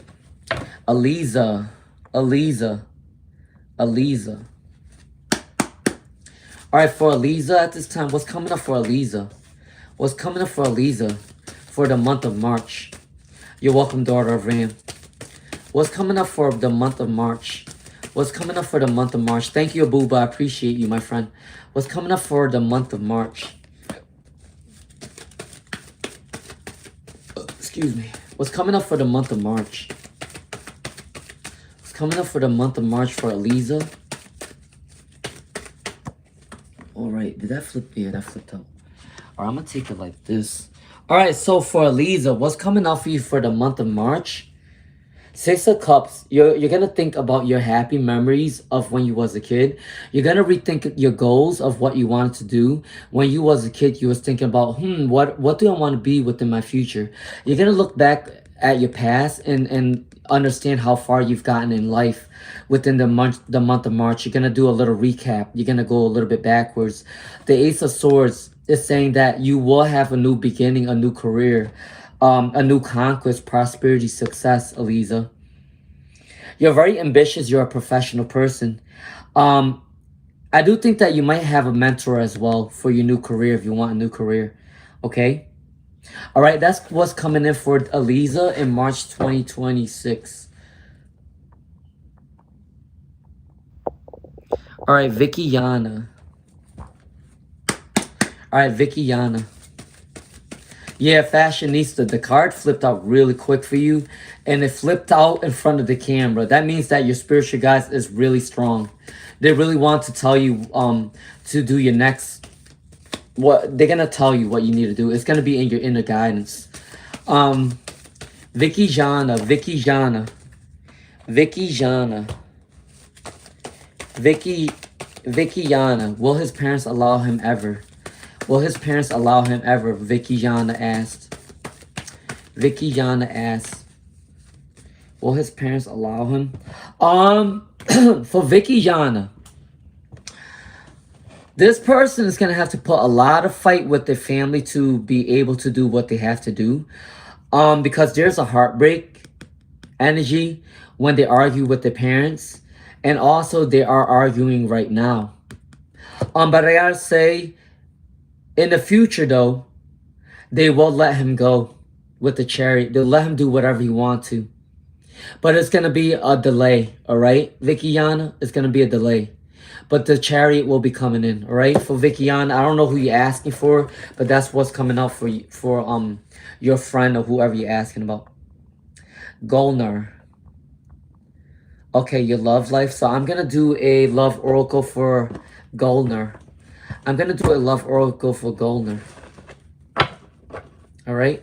Alisa. All right, for Alisa at this time, what's coming up for Alisa? What's coming up for Alisa for the month of March? You're welcome, daughter of Ram. What's coming up for the month of March? What's coming up for the month of March? Thank you, Abuba. I appreciate you, my friend. What's coming up for the month of March? Excuse me. What's coming up for the month of March? What's coming up for the month of March for Alisa? All right. Did that flip? Yeah, that flipped out. All right, I'm going to take it like this. All right, so for Alisa, what's coming out for you for the month of March? 6 of Cups. You're going to think about your happy memories of when you was a kid. You're going to rethink your goals of what you wanted to do. When you was a kid, you was thinking about, what do I want to be within my future? You're going to look back at your past and understand how far you've gotten in life within the month of March. You're going to do a little recap. You're going to go a little bit backwards. The Ace of Swords is saying that you will have a new beginning, a new career, a new conquest, prosperity, success, Alisa. You're very ambitious. You're a professional person. I do think that you might have a mentor as well for your new career if you want a new career. Okay? All right, that's what's coming in for Alisa in March 2026. All right, Vickyana. All right, Vickyana. Yeah, Fashionista. The card flipped out really quick for you. And it flipped out in front of the camera. That means that your spiritual guides is really strong. They really want to tell you to do your next... What they're going to tell you what you need to do. It's going to be in your inner guidance. Vickyana. Vickyana. Will his parents allow him ever? Will his parents allow him ever? Vickyana asked. Will his parents allow him? For Vickyana, this person is going to have to put a lot of fight with their family to be able to do what they have to do. Because there's a heartbreak energy when they argue with their parents. And also they are arguing right now. But I gotta say, in the future though, they will let him go with the Chariot. They'll let him do whatever he wants to. But it's going to be a delay, all right? Vickyana, it's going to be a delay. But the Chariot will be coming in, all right? For Vickyana, I don't know who you're asking for, but that's what's coming up for you, for your friend or whoever you're asking about. Golner. Okay, your love life. So I'm going to do a love oracle for Golner. I'm going to do a love oracle for Golner. All right?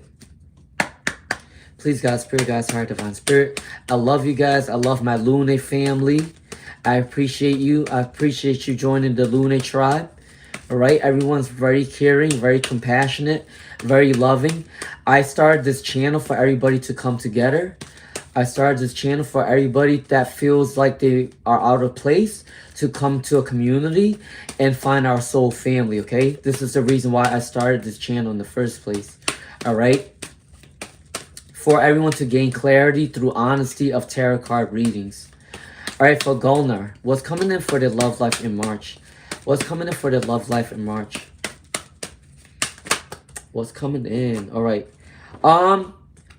Please, God, Spirit, God's heart, Divine Spirit. I love you guys. I love my Lune family. I appreciate you. I appreciate you joining the Lune tribe. All right? Everyone's very caring, very compassionate, very loving. I started this channel for everybody to come together. I started this channel for everybody that feels like they are out of place to come to a community and find our soul family, okay? This is the reason why I started this channel in the first place, all right? For everyone to gain clarity through honesty of tarot card readings. All right, for Golner, what's coming in for the love life in March? What's coming in for the love life in March? What's coming in? All right.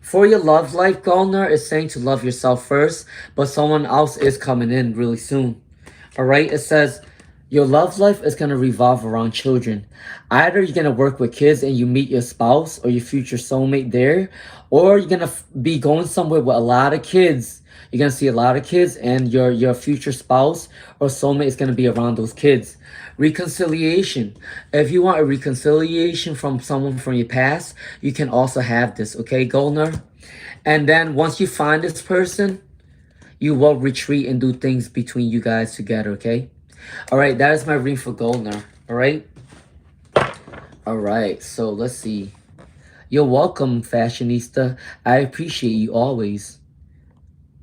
For your love life, Golner is saying to love yourself first, but someone else is coming in really soon. All right, it says your love life is going to revolve around children. Either you're going to work with kids and you meet your spouse or your future soulmate there, or you're going to be going somewhere with a lot of kids. You're going to see a lot of kids, and your future spouse or soulmate is going to be around those kids. Reconciliation. If you want a reconciliation from someone from your past, you can also have this, okay, Golner? And then once you find this person, you will retreat and do things between you guys together, okay? All right, that is my reading for Golner, all right? All right, so let's see. You're welcome, Fashionista. I appreciate you always.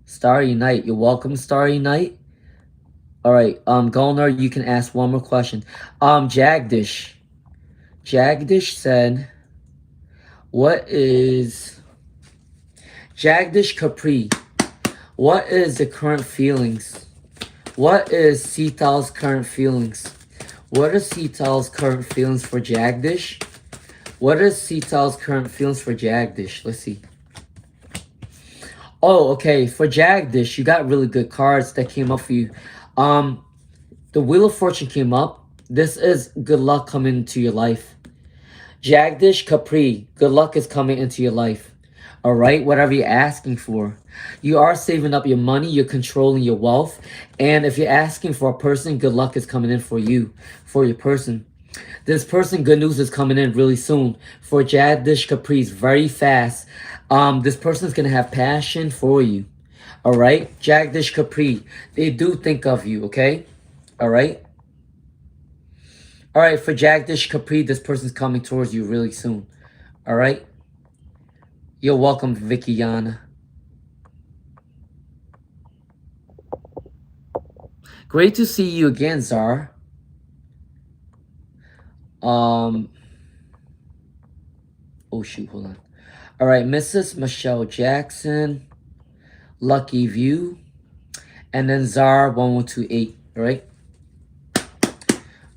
Starry Night, you're welcome, Starry Night. All right, Golner, you can ask one more question. Jagdish. Jagdish said, what is... Jagdish Capri, what is the current feelings? What is Sital's current feelings? What is Sital's current feelings for Jagdish? What is Sital's current feelings for Jagdish? Let's see. Oh, okay. For Jagdish, you got really good cards that came up for you. The Wheel of Fortune came up. This is good luck coming into your life. Jagdish Capri, good luck is coming into your life. All right, whatever you're asking for. You are saving up your money. You're controlling your wealth. And if you're asking for a person, good luck is coming in for you, for your person. This person, good news is coming in really soon. For Jagdish Capri's very fast. This person's going to have passion for you. All right, Jagdish Capri, they do think of you, okay? All right. All right, for Jagdish Capri, this person's coming towards you really soon. All right. You're welcome, Vickyana. Great to see you again, Zara. Oh shoot, hold on. All right, Mrs. Michelle Jackson, Lucky View, and then Zara 1128. All right.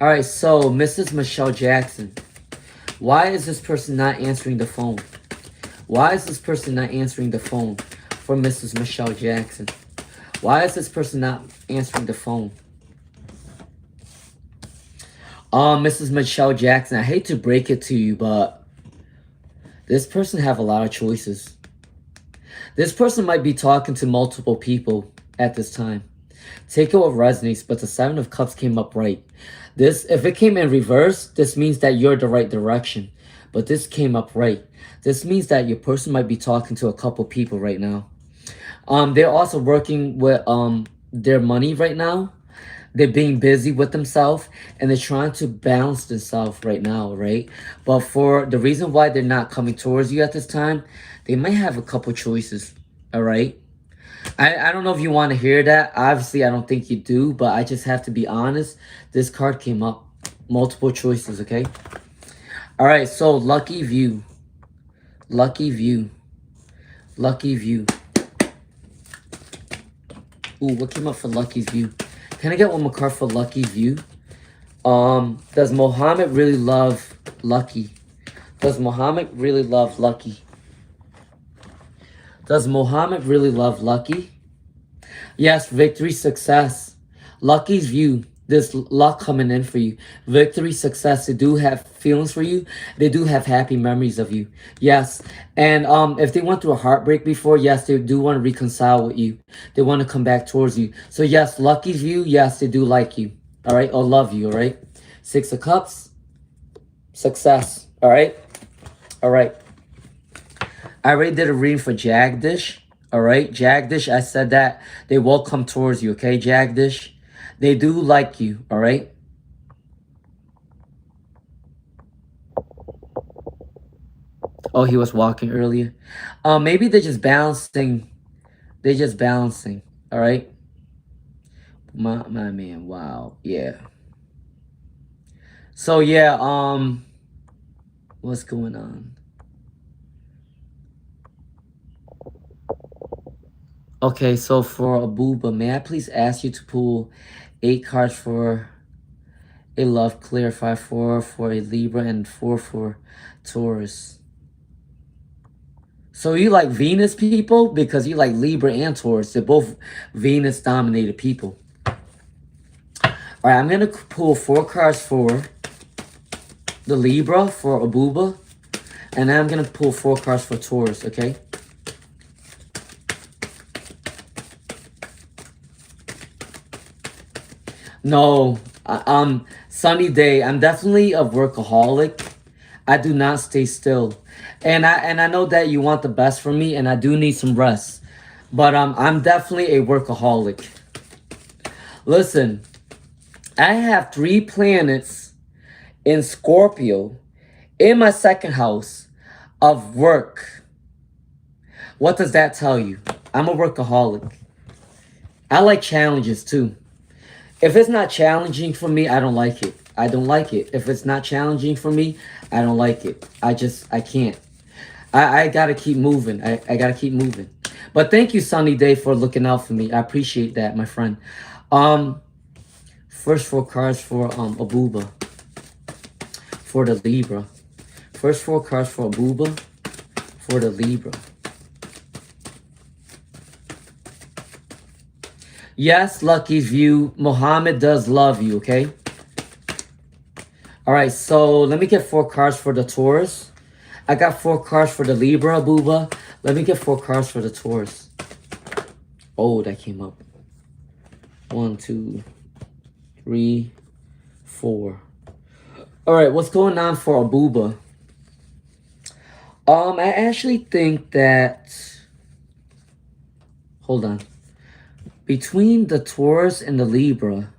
All right, so Mrs. Michelle Jackson, why is this person not answering the phone? Why is this person not answering the phone for Mrs. Michelle Jackson? Why is this person not answering the phone? Mrs. Michelle Jackson, I hate to break it to you, but this person have a lot of choices. This person might be talking to multiple people at this time. Take it what resonates, but the Seven of Cups came up right. This, if it came in reverse, this means that you're the right direction. But this came up right. This means that your person might be talking to a couple people right now. They're also working with their money right now. They're being busy with themselves, and they're trying to balance themselves right now, right? But for the reason why they're not coming towards you at this time, they might have a couple choices, all right? I don't know if you want to hear that. Obviously, I don't think you do, but I just have to be honest. This card came up. Multiple choices, okay? All right, so Lucky View. Lucky View. Lucky View. Ooh, what came up for Lucky's View? Can I get one more card for Lucky View? Does Muhammad really love Lucky? Does Muhammad really love Lucky? Does Muhammad really love Lucky? Yes, victory, success. Lucky's View. There's luck coming in for you. Victory, success. They do have feelings for you. They do have happy memories of you. Yes. And if they went through a heartbreak before, yes, they do want to reconcile with you. They want to come back towards you. So yes, Lucky's View, yes, they do like you. All right? Or love you, all right? Six of Cups. Success. All right? All right. I already did a reading for Jagdish. All right? Jagdish, I said that they will come towards you, okay, Jagdish? They do like you, all right? Oh, he was walking earlier. Maybe they're just balancing. They're just balancing, all right? My man, wow, yeah. So, yeah, what's going on? Okay, so for Abuba, may I please ask you to pull 8 cards for a love clarify, 4 for a Libra, and 4 for Taurus. So you like Venus people? Because you like Libra and Taurus. They're both Venus-dominated people. All right, I'm going to pull 4 cards for the Libra, for Abuba. And then I'm going to pull 4 cards for Taurus, okay? No, sunny day. I'm definitely a workaholic. I do not stay still. And I know that you want the best from me, and I do need some rest. But I'm definitely a workaholic. Listen, I have 3 planets in Scorpio in my 2nd house of work. What does that tell you? I'm a workaholic. I like challenges too. If it's not challenging for me, I don't like it. I don't like it. If it's not challenging for me, I don't like it. I can't. I gotta keep moving. I gotta keep moving. But thank you, Sunny Day, for looking out for me. I appreciate that, my friend. First 4 cards for Abuba. For the Libra. First 4 cards for Abuba. For the Libra. Yes, Lucky's View. Muhammad does love you, okay? All right, so let me get 4 cards for the Taurus. I got 4 cards for the Libra, Abuba. Let me get 4 cards for the Taurus. Oh, that came up. 1, 2, 3, 4. All right, what's going on for Abuba? I actually think that... Hold on. Between the Taurus and the Libra,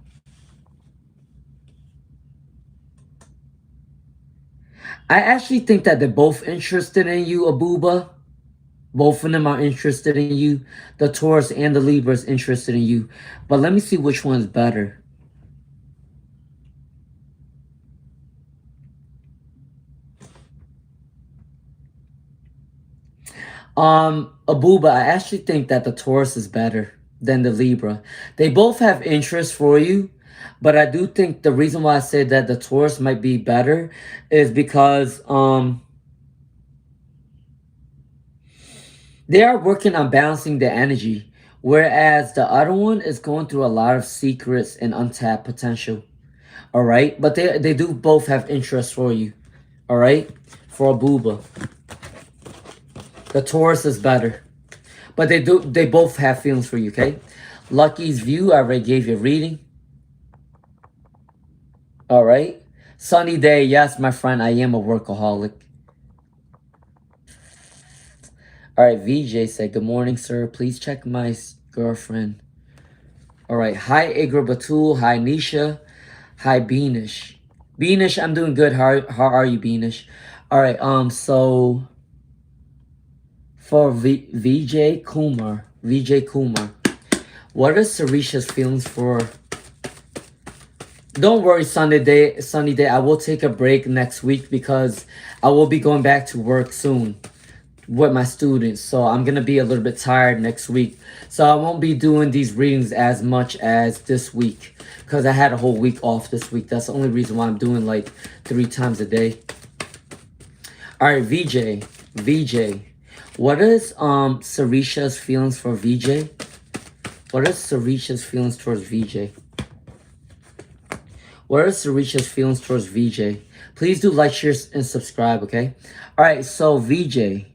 I actually think that they're both interested in you, Abuba. Both of them are interested in you. The Taurus and the Libra is interested in you. But let me see which one's better. Abuba, I actually think that the Taurus is better than the Libra. They both have interest for you, but I do think the reason why I say that the Taurus might be better is because they are working on balancing the energy, whereas the other one is going through a lot of secrets and untapped potential. All right, but they do both have interest for you. All right, for Abuba, the Taurus is better. But they both have feelings for you, okay? Lucky's View, I already gave you a reading. All right. Sunny Day, yes, my friend, I am a workaholic. All right, VJ said, good morning, sir. Please check my girlfriend. All right. Hi, Igra Batul. Hi, Nisha. Hi, Beenish. Beenish, I'm doing good. How are you, Beenish? All right, so... For VJ Kumar, what are Sarisha's feelings for? Don't worry, Sunny Day. I will take a break next week because I will be going back to work soon with my students. So I'm going to be a little bit tired next week. So I won't be doing these readings as much as this week because I had a whole week off this week. That's the only reason why I'm doing like 3 times a day. All right, VJ. What is Sarisha's feelings for VJ? What is Sarisha's feelings towards VJ? What are Sarisha's feelings towards VJ? Please do like, share, and subscribe, okay? All right, so VJ.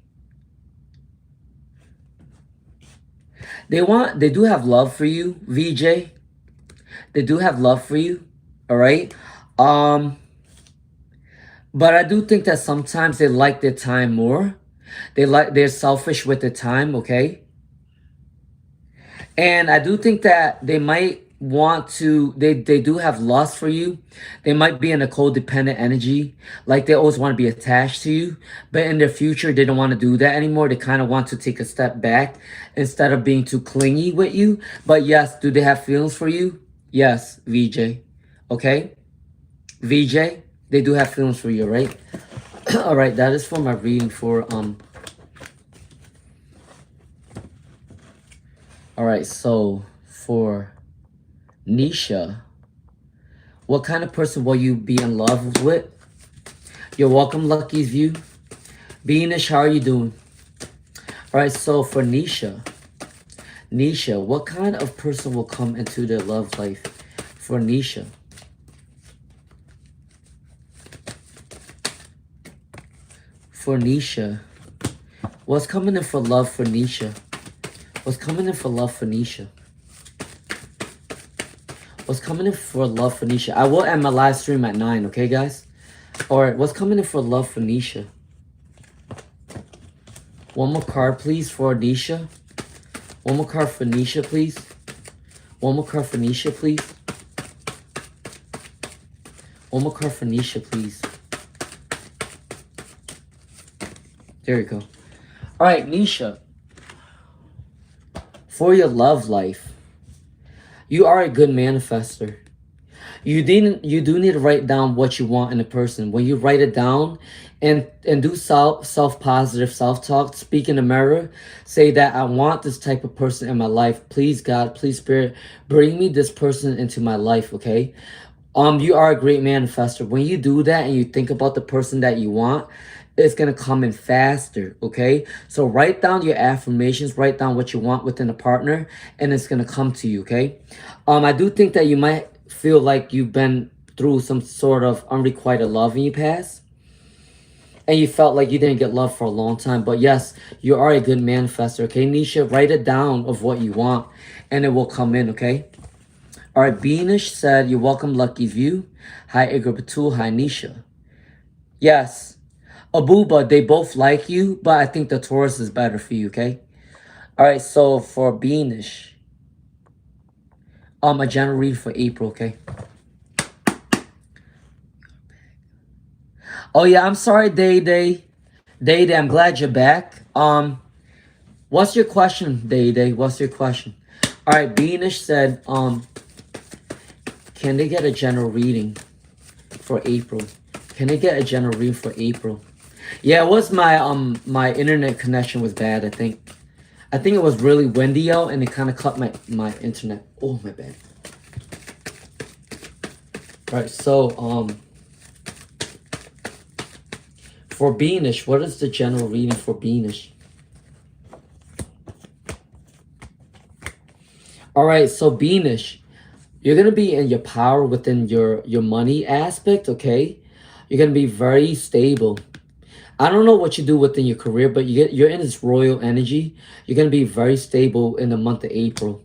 They do have love for you, VJ. They do have love for you, all right? But I do think that sometimes they like their time more. They're selfish with their time, okay? And I do think that they might want to, they do have lust for you. They might be in a codependent energy. Like they always want to be attached to you. But in their future, they don't want to do that anymore. They kind of want to take a step back instead of being too clingy with you. But yes, do they have feelings for you? Yes, VJ. Okay? VJ, they do have feelings for you, right? All right, that is for my reading for all right, so for Nisha, what kind of person will you be in love with? You're welcome, Lucky's View. Beenish, how are you doing? All right, so for Nisha, what kind of person will come into their love life for Nisha? for Nisha? What's coming in for love for Nisha? What's coming in for love for Nisha? What's coming in for love for Nisha? I will end my live stream at 9, okay, guys? Alright, what's coming in for love for Nisha? One more card, please, for Nisha. One more card for Nisha, please. One more card for Nisha, please. One more card for Nisha, please. There you go. Alright, Nisha. For your love life, you are a good manifester. You do need to write down what you want in a person. When you write it down and do self-positive self-talk, speak in the mirror, say that I want this type of person in my life. Please God, please Spirit, bring me this person into my life, okay? You are a great manifester. When you do that and you think about the person that you want, it's going to come in faster, okay? So write down your affirmations, write down what you want within a partner, and it's going to come to you, okay? I do think that you might feel like you've been through some sort of unrequited love in your past, and you felt like you didn't get love for a long time. But yes, you are a good manifester, okay? Nisha, write it down of what you want, and it will come in, okay? All right, Beenish said, you're welcome, Lucky View. Hi, Igor Batul. Hi, Nisha. Yes. Abuba, they both like you, but I think the Taurus is better for you, okay? All right, so for Beenish, a general read for April, okay? Oh yeah, I'm sorry, Day Day. Day Day, I'm glad you're back. What's your question, Day Day? What's your question? All right, Beenish said, can they get a general reading for April? Can they get a general reading for April? Yeah, it was my internet connection was bad, I think. I think it was really windy out and it kind of cut my internet. Oh, my bad. All right, so for Beenish, what is the general reading for Beenish? All right, so Beenish, you're going to be in your power within your money aspect, okay? You're going to be very stable. I don't know what you do within your career, but you're in this royal energy. You're going to be very stable in the month of April.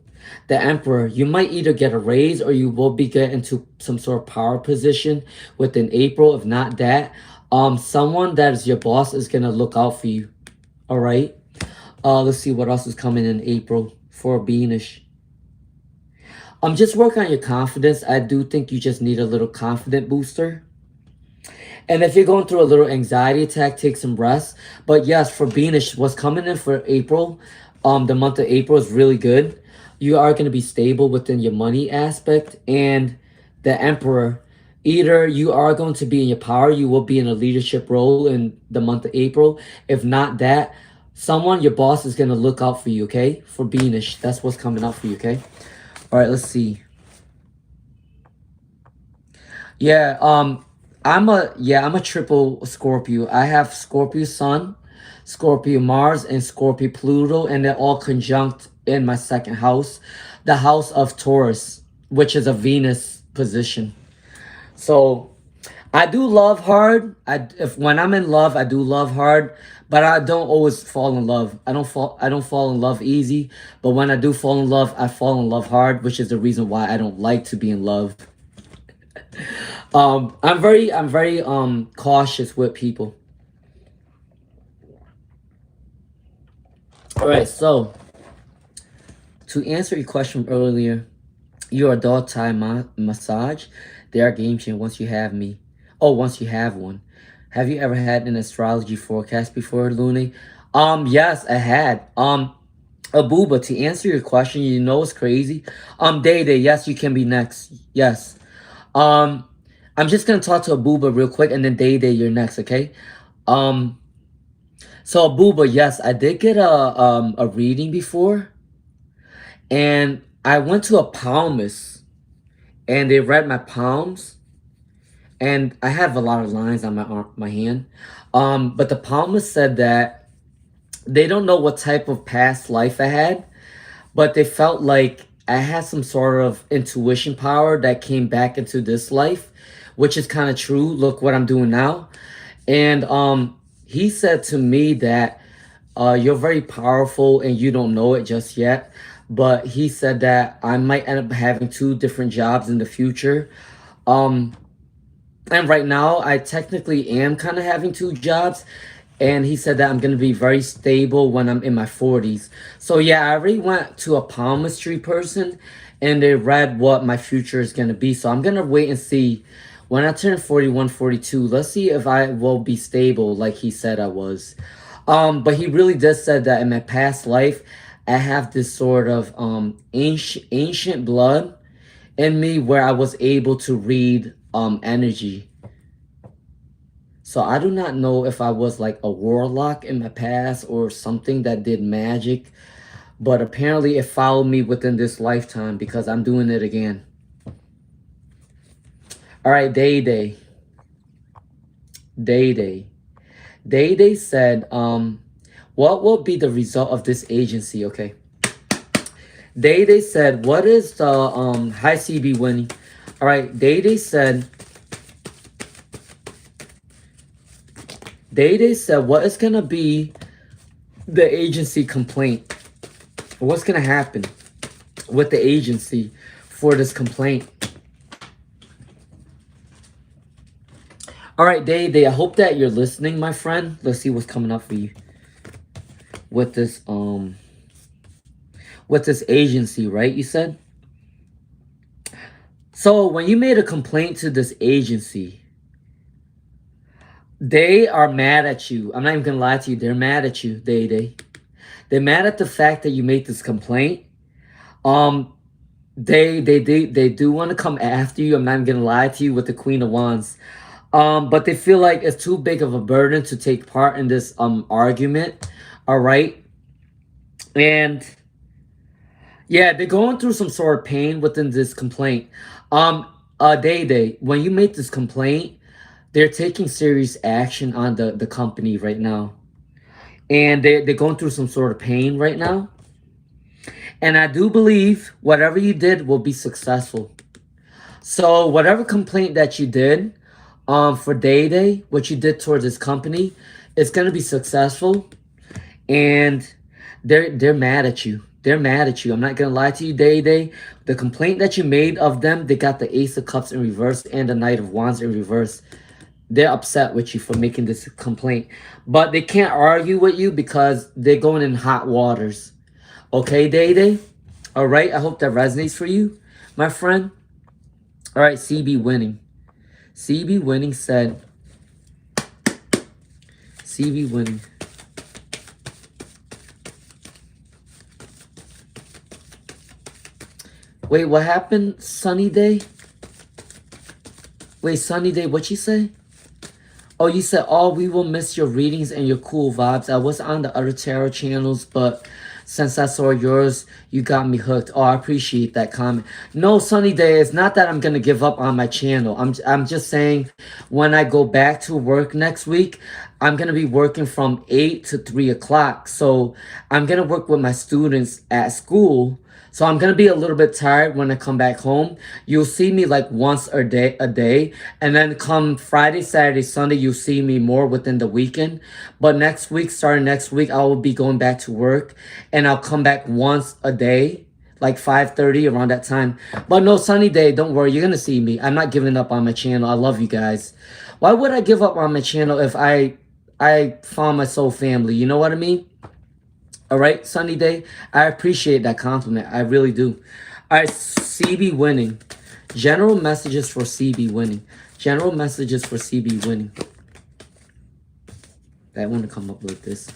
The Emperor, you might either get a raise or you will be getting into some sort of power position within April. If not that, someone that is your boss is going to look out for you. All right. Let's see what else is coming in April for Beenish. Just work on your confidence. I do think you just need a little confident booster. And if you're going through a little anxiety attack, take some rest. But yes, for Beenish, what's coming in for April, the month of April is really good. You are going to be stable within your money aspect. And the Emperor, either you are going to be in your power, you will be in a leadership role in the month of April. If not that, someone, your boss is going to look out for you, okay? For Beenish, that's what's coming up for you, okay? All right, let's see. Yeah, I'm a triple Scorpio. I have Scorpio Sun, Scorpio Mars, and Scorpio Pluto, and they're all conjunct in my second house, the house of Taurus, which is a Venus position. So I do love hard. When I'm in love, I do love hard, but I don't always fall in love. I don't fall in love easy, but when I do fall in love, I fall in love hard, which is the reason why I don't like to be in love. I'm very cautious with people. All right, so to answer your question earlier, your adult Thai massage, they are game changer once you have me. Oh, once you have one. Have you ever had an astrology forecast before, Lune? Yes, I had. Abuba, to answer your question, you know it's crazy. Day Day, yes, you can be next. Yes. I'm just gonna talk to Abuba real quick, and then Day Day, you're next, okay? So Abuba, yes, I did get a reading before, and I went to a palmist, and they read my palms, and I have a lot of lines on my hand. But the palmist said that they don't know what type of past life I had, but they felt like I had some sort of intuition power that came back into this life, which is kind of true. Look what I'm doing now. And he said to me that you're very powerful and you don't know it just yet. But he said that I might end up having two different jobs in the future. Um, and right now, I technically am kind of having two jobs. And he said that I'm going to be very stable when I'm in my 40s. So yeah, I already went to a palmistry person and they read what my future is going to be. So I'm going to wait and see when I turn 41, 42. Let's see if I will be stable like he said I was. But he really just said that in my past life, I have this sort of ancient blood in me where I was able to read energy. So I do not know if I was like a warlock in my past or something that did magic, but apparently it followed me within this lifetime because I'm doing it again. All right, Day Day. Day Day. Day Day said, what will be the result of this agency? Okay. Day Day said, what is the hi CB Winnie? All right, Day Day said, what is gonna be the agency complaint? What's gonna happen with the agency for this complaint? All right, Day Day, I hope that you're listening, my friend. Let's see what's coming up for you with this agency, right? You said. So when you made a complaint to this agency, they are mad at you. I'm not even gonna lie to you. They're mad at you, Day Day. They're mad at the fact that you made this complaint. They do want to come after you. I'm not even gonna lie to you with the Queen of Wands. But they feel like it's too big of a burden to take part in this argument. All right. And yeah, they're going through some sort of pain within this complaint. Day Day, when you made this complaint, they're taking serious action on the company right now. And they're going through some sort of pain right now. And I do believe whatever you did will be successful. So whatever complaint that you did for Day Day, what you did towards this company, it's going to be successful. And they're mad at you. They're mad at you. I'm not going to lie to you, Day Day. The complaint that you made of them, they got the Ace of Cups in reverse and the Knight of Wands in reverse. They're upset with you for making this complaint. But they can't argue with you because they're going in hot waters. Okay, Day Day? All right, I hope that resonates for you, my friend. All right, CB Winning. CB Winning said, CB Winning. Wait, what happened, Sunny Day? Wait, Sunny Day, what'd you say? Oh, you said, oh, we will miss your readings and your cool vibes. I was on the other tarot channels, but since I saw yours, you got me hooked. Oh, I appreciate that comment. No, Sunny Day, it's not that I'm going to give up on my channel. I'm just saying when I go back to work next week, I'm going to be working from 8 to 3 o'clock. So I'm going to work with my students at school. So I'm going to be a little bit tired when I come back home. You'll see me like once a day. And then come Friday, Saturday, Sunday, you'll see me more within the weekend. But next week, starting next week, I will be going back to work. And I'll come back once a day, like 5:30 around that time. But no, Sunny Day, don't worry. You're going to see me. I'm not giving up on my channel. I love you guys. Why would I give up on my channel if I found my soul family? You know what I mean? All right, Sunny Day, I appreciate that compliment. I really do. All right, CB Winning. General messages for CB Winning. General messages for CB Winning. I want to come up like this.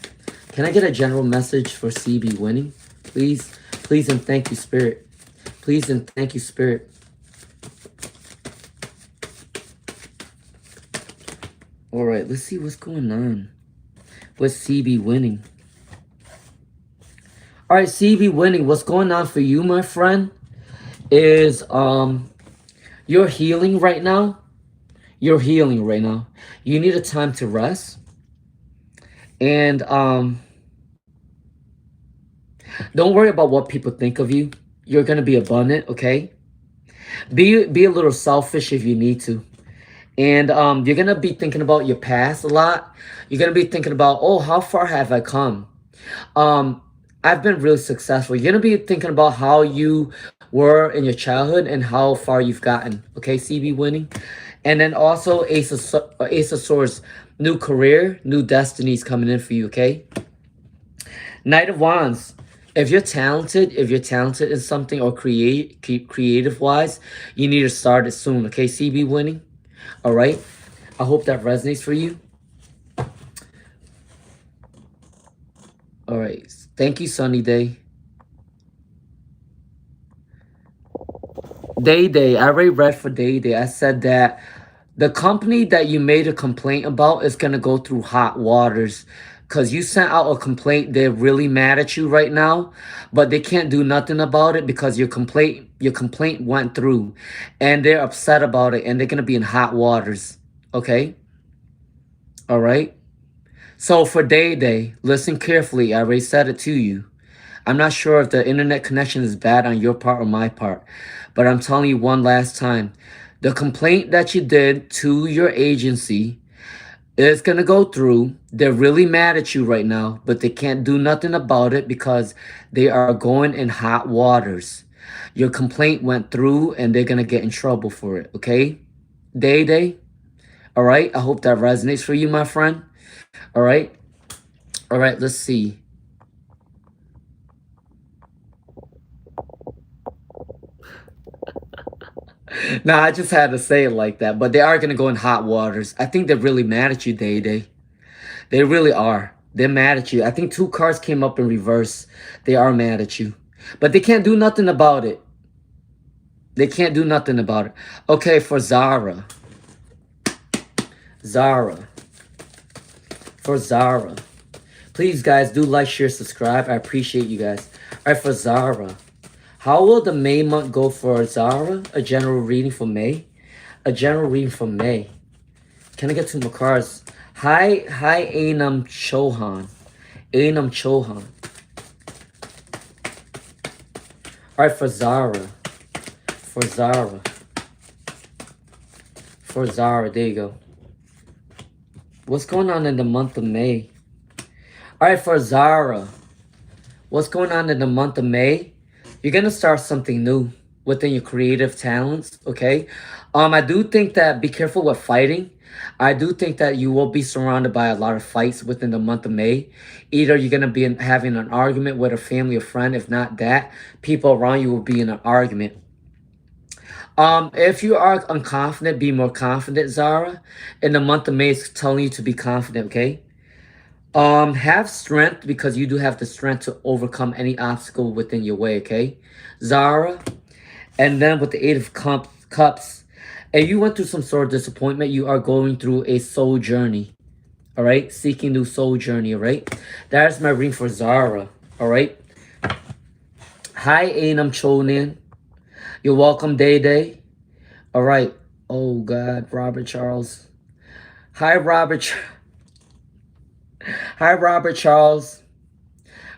Can I get a general message for CB Winning? Please, please and thank you, Spirit. Please and thank you, Spirit. All right, let's see what's going on with CB Winning. All right, CB Winning, what's going on for you, my friend, is you're healing right now. You're healing right now. You need a time to rest. And don't worry about what people think of you. You're going to be abundant, okay? Be a little selfish if you need to. And you're gonna be thinking about your past a lot. You're gonna be thinking about, oh, how far have I come? Um, I've been really successful. You're gonna be thinking about how you were in your childhood and how far you've gotten. Okay, CB winning, and then also Ace of Swords, new career, new destinies coming in for you. Okay, Knight of Wands. If you're talented in something or creative wise, you need to start it soon. Okay, CB winning. All right. I hope that resonates for you. All right. Thank you, Sunny Day. Day Day. I already read for Day Day. I said that the company that you made a complaint about is going to go through hot waters because you sent out a complaint. They're really mad at you right now, but they can't do nothing about it because your complaint went through and they're upset about it and they're going to be in hot waters. Okay? All right? So for Day Day, listen carefully. I already said it to you. I'm not sure if the internet connection is bad on your part or my part, but I'm telling you one last time. The complaint that you did to your agency is going to go through. They're really mad at you right now, but they can't do nothing about it because they are going in hot waters. Your complaint went through and they're going to get in trouble for it, okay? Day Day, all right? I hope that resonates for you, my friend. All right? All right, let's see. Nah, I just had to say it like that. But they are going to go in hot waters. I think they're really mad at you, Day Day. They really are. They're mad at you. I think two cards came up in reverse. They are mad at you. But they can't do nothing about it. They can't do nothing about it. Okay, for Zara. Zara. For Zara. Please, guys, do like, share, subscribe. I appreciate you guys. All right, for Zara. How will the May month go for Zara? A general reading for May? A general reading for May. Can I get two more cards? Hi, Anam Chohan. Anam Chohan. All right, for Zara. For Zara. For Zara, there you go. What's going on in the month of May? All right, for Zara. What's going on in the month of May? You're going to start something new within your creative talents, okay? I do think that be careful with fighting. I do think that you will be surrounded by a lot of fights within the month of May. Either you're going to be having an argument with a family or friend. If not that, people around you will be in an argument. If you are unconfident, be more confident, Zara. In the month of May, it's telling you to be confident, okay? Have strength because you do have the strength to overcome any obstacle within your way, okay? Zara. And then with the Eight of Cups, if you went through some sort of disappointment, you are going through a soul journey, all right? Seeking new soul journey, all right? That is my reading for Zara, all right? Hi, Anam Chonan. You're welcome, Day Day. All right. Oh, God, Robert Charles. Hi, Robert. Hi, Robert Charles.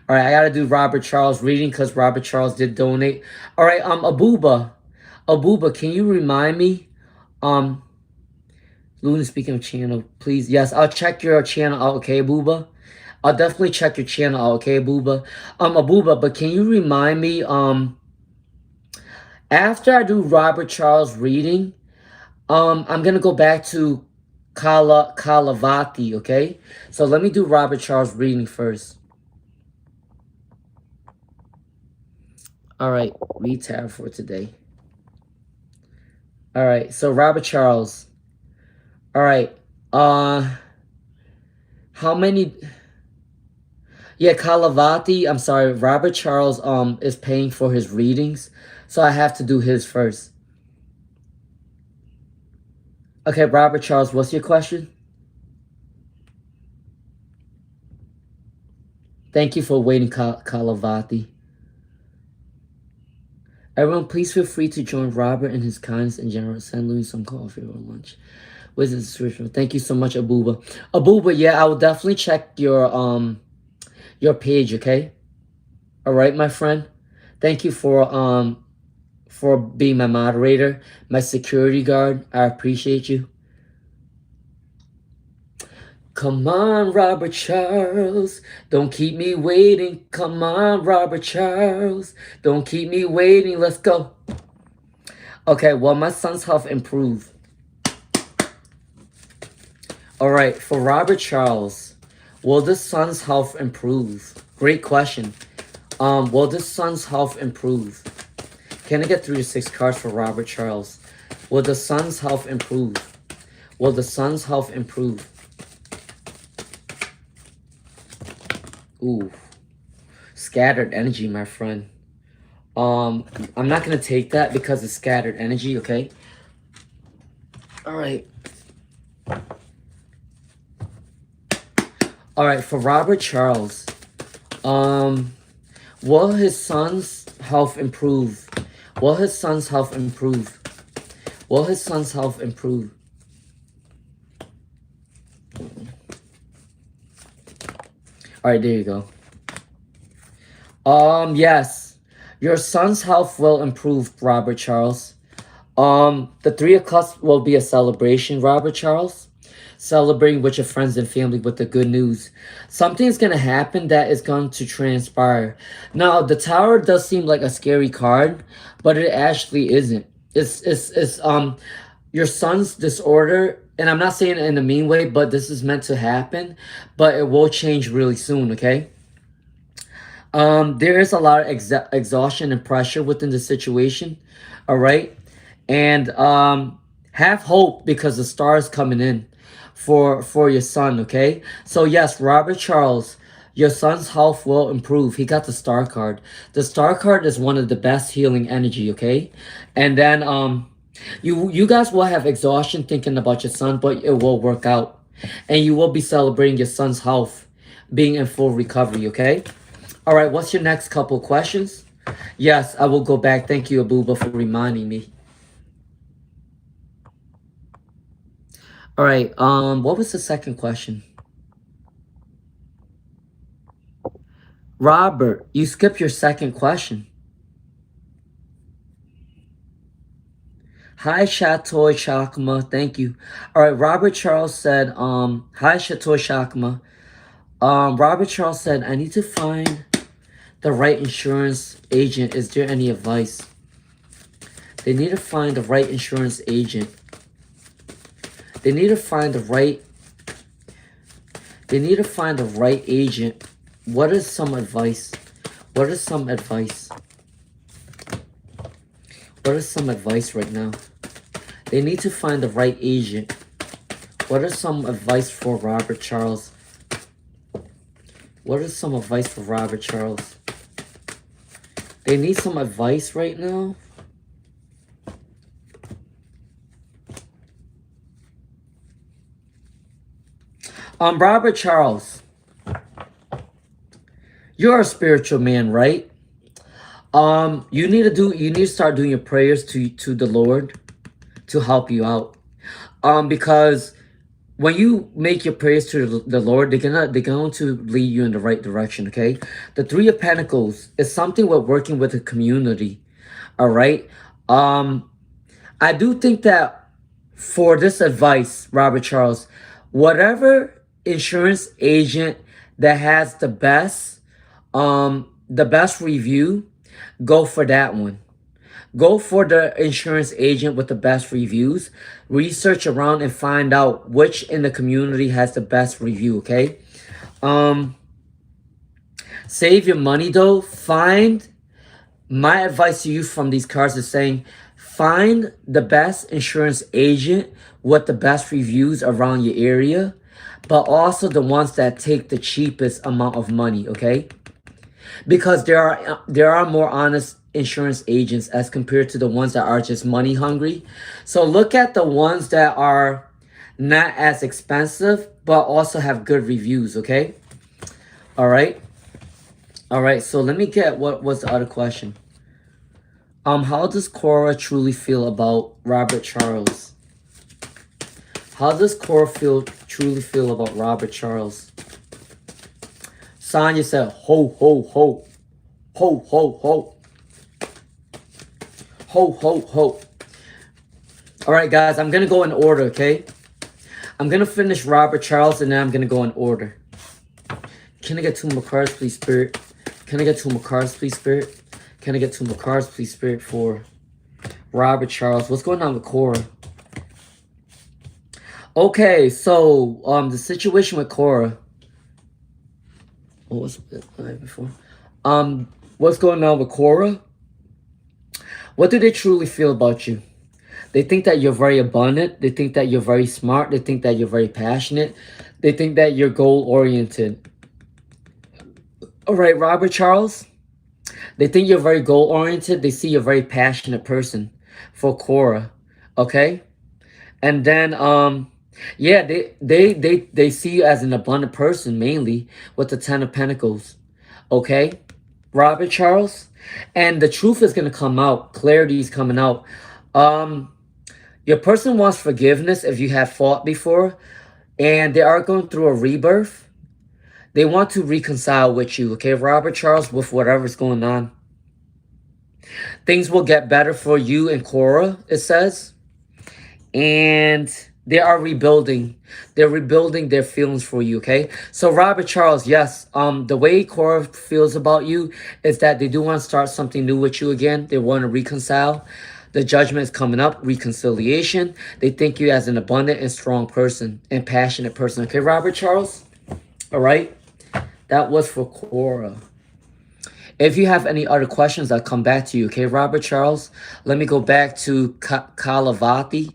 All right, I got to do Robert Charles reading because Robert Charles did donate. All right, Abuba. Abuba, can you remind me? Luna, speaking of channel, please. Yes, I'll check your channel out, okay, Abuba? I'll definitely check your channel out, okay, Abuba? Abuba, but can you remind me, after I do Robert Charles reading, I'm going to go back to Kalivati, okay? So let me do Robert Charles reading first. All right, read tarot for today. All right, so Robert Charles. All right, how many... Yeah, Kalivati, I'm sorry, Robert Charles is paying for his readings, so I have to do his first. Okay, Robert Charles, what's your question? Thank you for waiting, Kalivati. Everyone, please feel free to join Robert in his kindness and generous. Send Louis some coffee or lunch. Wisdom spiritual. Thank you so much, Abuba. Abuba, yeah, I will definitely check your page, okay? All right, my friend. Thank you for being my moderator, my security guard. I appreciate you. Come on, Robert Charles. Don't keep me waiting. Come on, Robert Charles. Don't keep me waiting. Let's go. Okay, well, my son's health improved. All right, for Robert Charles, will the son's health improve? Great question. Will the son's health improve? Can I get 3 to 6 cards for Robert Charles? Will the son's health improve? Will the son's health improve? Ooh, scattered energy, my friend. I'm not gonna take that because it's scattered energy. Okay. All right. All right, for Robert Charles, will his son's health improve? Will his son's health improve? Will his son's health improve? All right, there you go. Yes, your son's health will improve, Robert Charles. The 3 of Cups will be a celebration, Robert Charles. Celebrating with your friends and family with the good news. Something's going to happen that is going to transpire. Now, the Tower does seem like a scary card, but it actually isn't. It's your son's disorder, and I'm not saying it in a mean way, but this is meant to happen, but it will change really soon, okay? There is a lot of exhaustion and pressure within the situation, all right? And have hope because the star is coming in for your son, okay? So yes, Robert Charles, your son's health will improve. He got the star card. The star card is one of the best healing energy, okay? And then you guys will have exhaustion thinking about your son, but it will work out. And you will be celebrating your son's health being in full recovery, okay? All right, what's your next couple questions? Yes, I will go back. Thank you, Abuba, for reminding me. All right, what was the second question? Robert, you skipped your second question. Hi, Chaty Shakma. Thank you. All right, Robert Charles said, hi, Chaty Shakma. Robert Charles said, I need to find the right insurance agent. Is there any advice? They need to find the right insurance agent. They need to find the right agent. What is some advice? What is some advice? What is some advice right now? They need to find the right agent. What is some advice for Robert Charles? What is some advice for Robert Charles? They need some advice right now. Robert Charles, you're a spiritual man, right? You need to start doing your prayers to the Lord to help you out. Because when you make your prayers to the Lord, they're going to lead you in the right direction, okay? The 3 of Pentacles is something we're working with the community, all right? I do think that for this advice, Robert Charles, whatever insurance agent that has the best review, go for that one. Go for the insurance agent with the best reviews. Research around and find out which in the community has the best review, okay? Save your money though. My advice to you from these cards is saying, find the best insurance agent with the best reviews around your area, but also the ones that take the cheapest amount of money, okay? Because there are more honest insurance agents as compared to the ones that are just money hungry. So look at the ones that are not as expensive, but also have good reviews, okay? All right. All right, so let me get what was the other question. How does Cora truly feel about Robert Charles? How does Cora truly feel about Robert Charles? Sonia said, ho, ho, ho. Ho, ho, ho. Ho, ho, ho. All right, guys, I'm going to go in order, okay? I'm going to finish Robert Charles, and then I'm going to go in order. Can I get 2 more cards, please, Spirit? Can I get 2 more cards, please, Spirit? Can I get 2 more cards, please, Spirit, for Robert Charles? What's going on with Cora? Okay, so the situation with Cora. What was it before? What's going on with Cora? What do they truly feel about you? They think that you're very abundant. They think that you're very smart. They think that you're very passionate. They think that you're goal-oriented. All right, Robert Charles. They think you're very goal-oriented. They see you're a very passionate person for Cora. Okay? And then, yeah, they see you as an abundant person, mainly, with the 10 of Pentacles. Okay? Robert Charles. And the truth is going to come out. Clarity is coming out. Your person wants forgiveness if you have fought before. And they are going through a rebirth. They want to reconcile with you, okay, Robert Charles, with whatever's going on. Things will get better for you and Cora, it says. And they are rebuilding. They're rebuilding their feelings for you, okay? So, Robert Charles, yes, the way Cora feels about you is that they do want to start something new with you again. They want to reconcile. The judgment is coming up, reconciliation. They think you as an abundant and strong person and passionate person, okay, Robert Charles? All right? That was for Cora. If you have any other questions, I'll come back to you, okay, Robert Charles? Let me go back to Kalivati.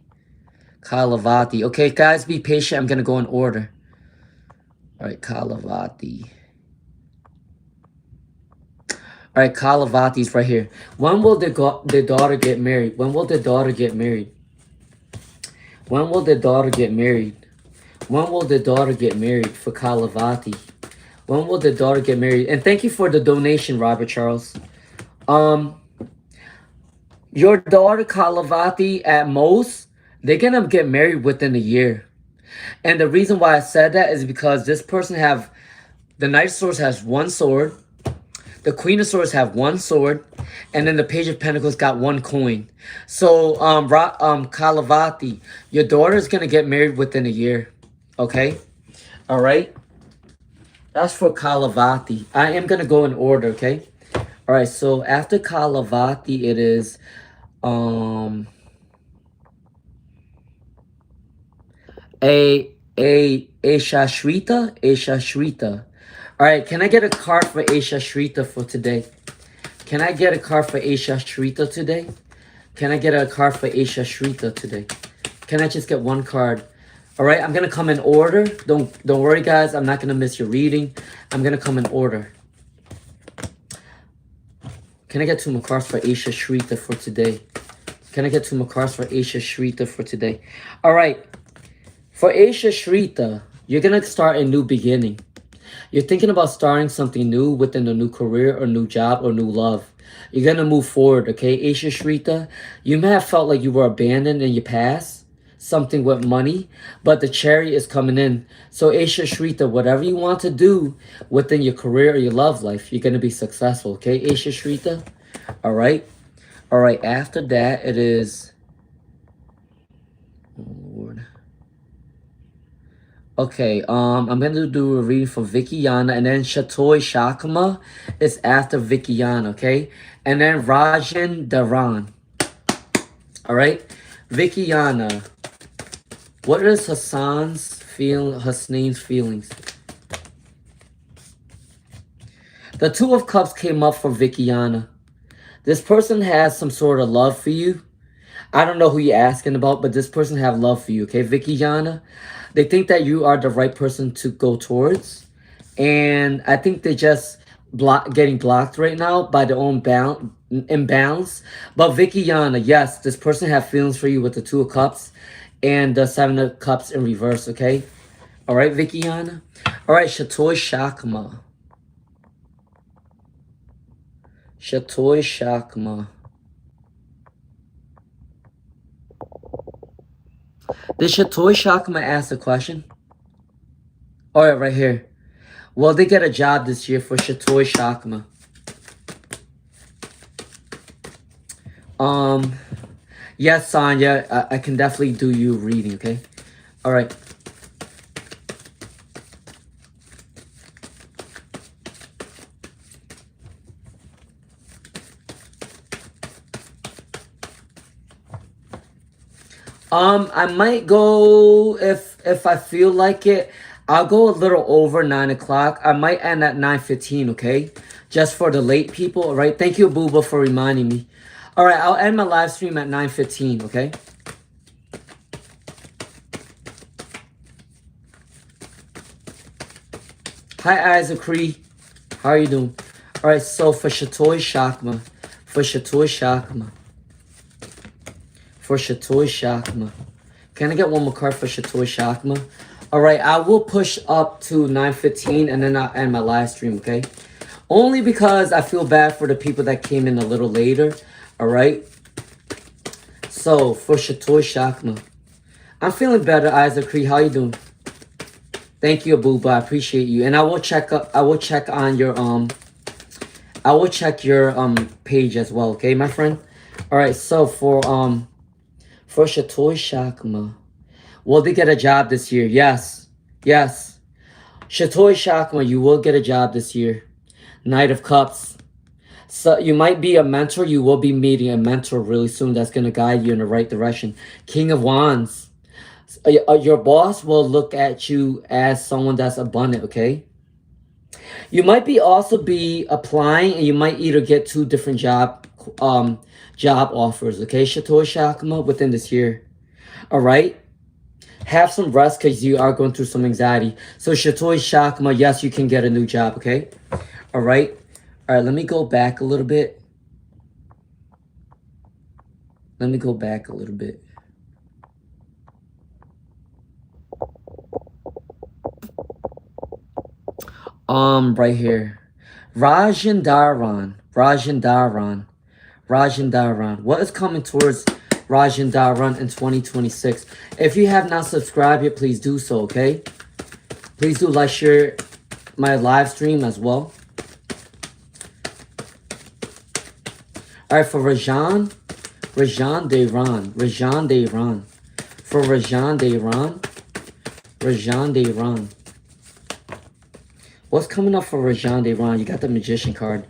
Kalivati. Okay, guys, be patient. I'm going to go in order. All right, Kalivati. All right, Kalivati's right here. When will their daughter get married? When will their daughter get married? When will their daughter get married? When will their daughter get married for Kalivati? When will their daughter get married? And thank you for the donation, Robert Charles. Your daughter, Kalivati, at most, they're going to get married within a year. And the reason why I said that is because this person the Knight of Swords has 1 sword. The Queen of Swords have 1 sword. And then the Page of Pentacles got 1 coin. So, Kalivati, your daughter is going to get married within a year. Okay? All right? That's for Kalivati. I am going to go in order, okay? All right, so after Kalivati, it is... Asia Shrita? Asia Shrita. All right, can I get a card for Asia Shrita for today? Can I get a card for Asia Shrita today? Can I get a card for Asia Shrita today? Can I just get 1 card? All right, I'm going to come in order. Don't worry, guys. I'm not going to miss your reading. I'm going to come in order. Can I get 2 more cards for Asia Shrita for today? Can I get 2 more cards for Asia Shrita for today? All right. For Asia Shrita, you're going to start a new beginning. You're thinking about starting something new within a new career or new job or new love. You're going to move forward, okay, Asia Shrita? You may have felt like you were abandoned in your past. Something with money, but the Chariot is coming in. So Asia Shrita, whatever you want to do within your career or your love life, you're going to be successful, okay, Asia Shrita? All right. After that, it is... Oh, Lord. Okay, I'm going to do a reading for Vickyana, and then Chaty Shakma is after Vickyana, okay? And then Rajan Daron. All right? Vickyana. What is Hassan's feelings? The 2 of Cups came up for Vickyana. This person has some sort of love for you. I don't know who you're asking about, but this person have love for you, okay, Vickyana? They think that you are the right person to go towards. And I think they just getting blocked right now by their own imbalance. But Vickyana, yes, this person have feelings for you with the 2 of Cups. And the 7 of Cups in reverse, okay? All right, Vickyana? All right, Chaty Shakma. Chaty Shakma. Did Chaty Shakma ask a question? All right, right here. Will they get a job this year for Chaty Shakma? Yes, Sonia, I can definitely do you reading, okay? All right. I might go if I feel like it. I'll go a little over 9 o'clock. I might end at 9:15. Okay, just for the late people. All right. Thank you, Abuba, for reminding me. All right, I'll end my live stream at 9:15. Okay. Hi, Isaac Cree. How are you doing? All right. So for Chaty Shakma, for Chaty Shakma, for Chaty Shakma. Can I get one more card for Chaty Shakma? All right, I will push up to 9:15 and then I'll end my live stream, okay? Only because I feel bad for the people that came in a little later, all right? So, for Chaty Shakma. I'm feeling better, Isaac Cree. How you doing? Thank you, Abuba. I appreciate you. And I will check on your I will check your page as well, okay, my friend? All right, so for Chaty Shakma. Will they get a job this year? Yes. Yes. Chaty Shakma, you will get a job this year. Knight of Cups. So you might be a mentor. You will be meeting a mentor really soon that's going to guide you in the right direction. King of Wands. Your boss will look at you as someone that's abundant, okay? You might be also be applying and you might either get 2 different job offers, okay? Chaty Shakma, within this year. All right? Have some rest because you are going through some anxiety. So Chaty Shakma, yes, you can get a new job, okay? All right. All right, let me go back a little bit. Let me go back a little bit. Right here. Rajan Daron. Rajan Daron. Rajan Daron. What is coming towards Rajan Daron in 2026? If you have not subscribed yet, please do so, okay? Please do like, share my live stream as well. All right, for Rajan Daron. For Rajan Daron. What's coming up for Rajan Daron? You got the Magician card.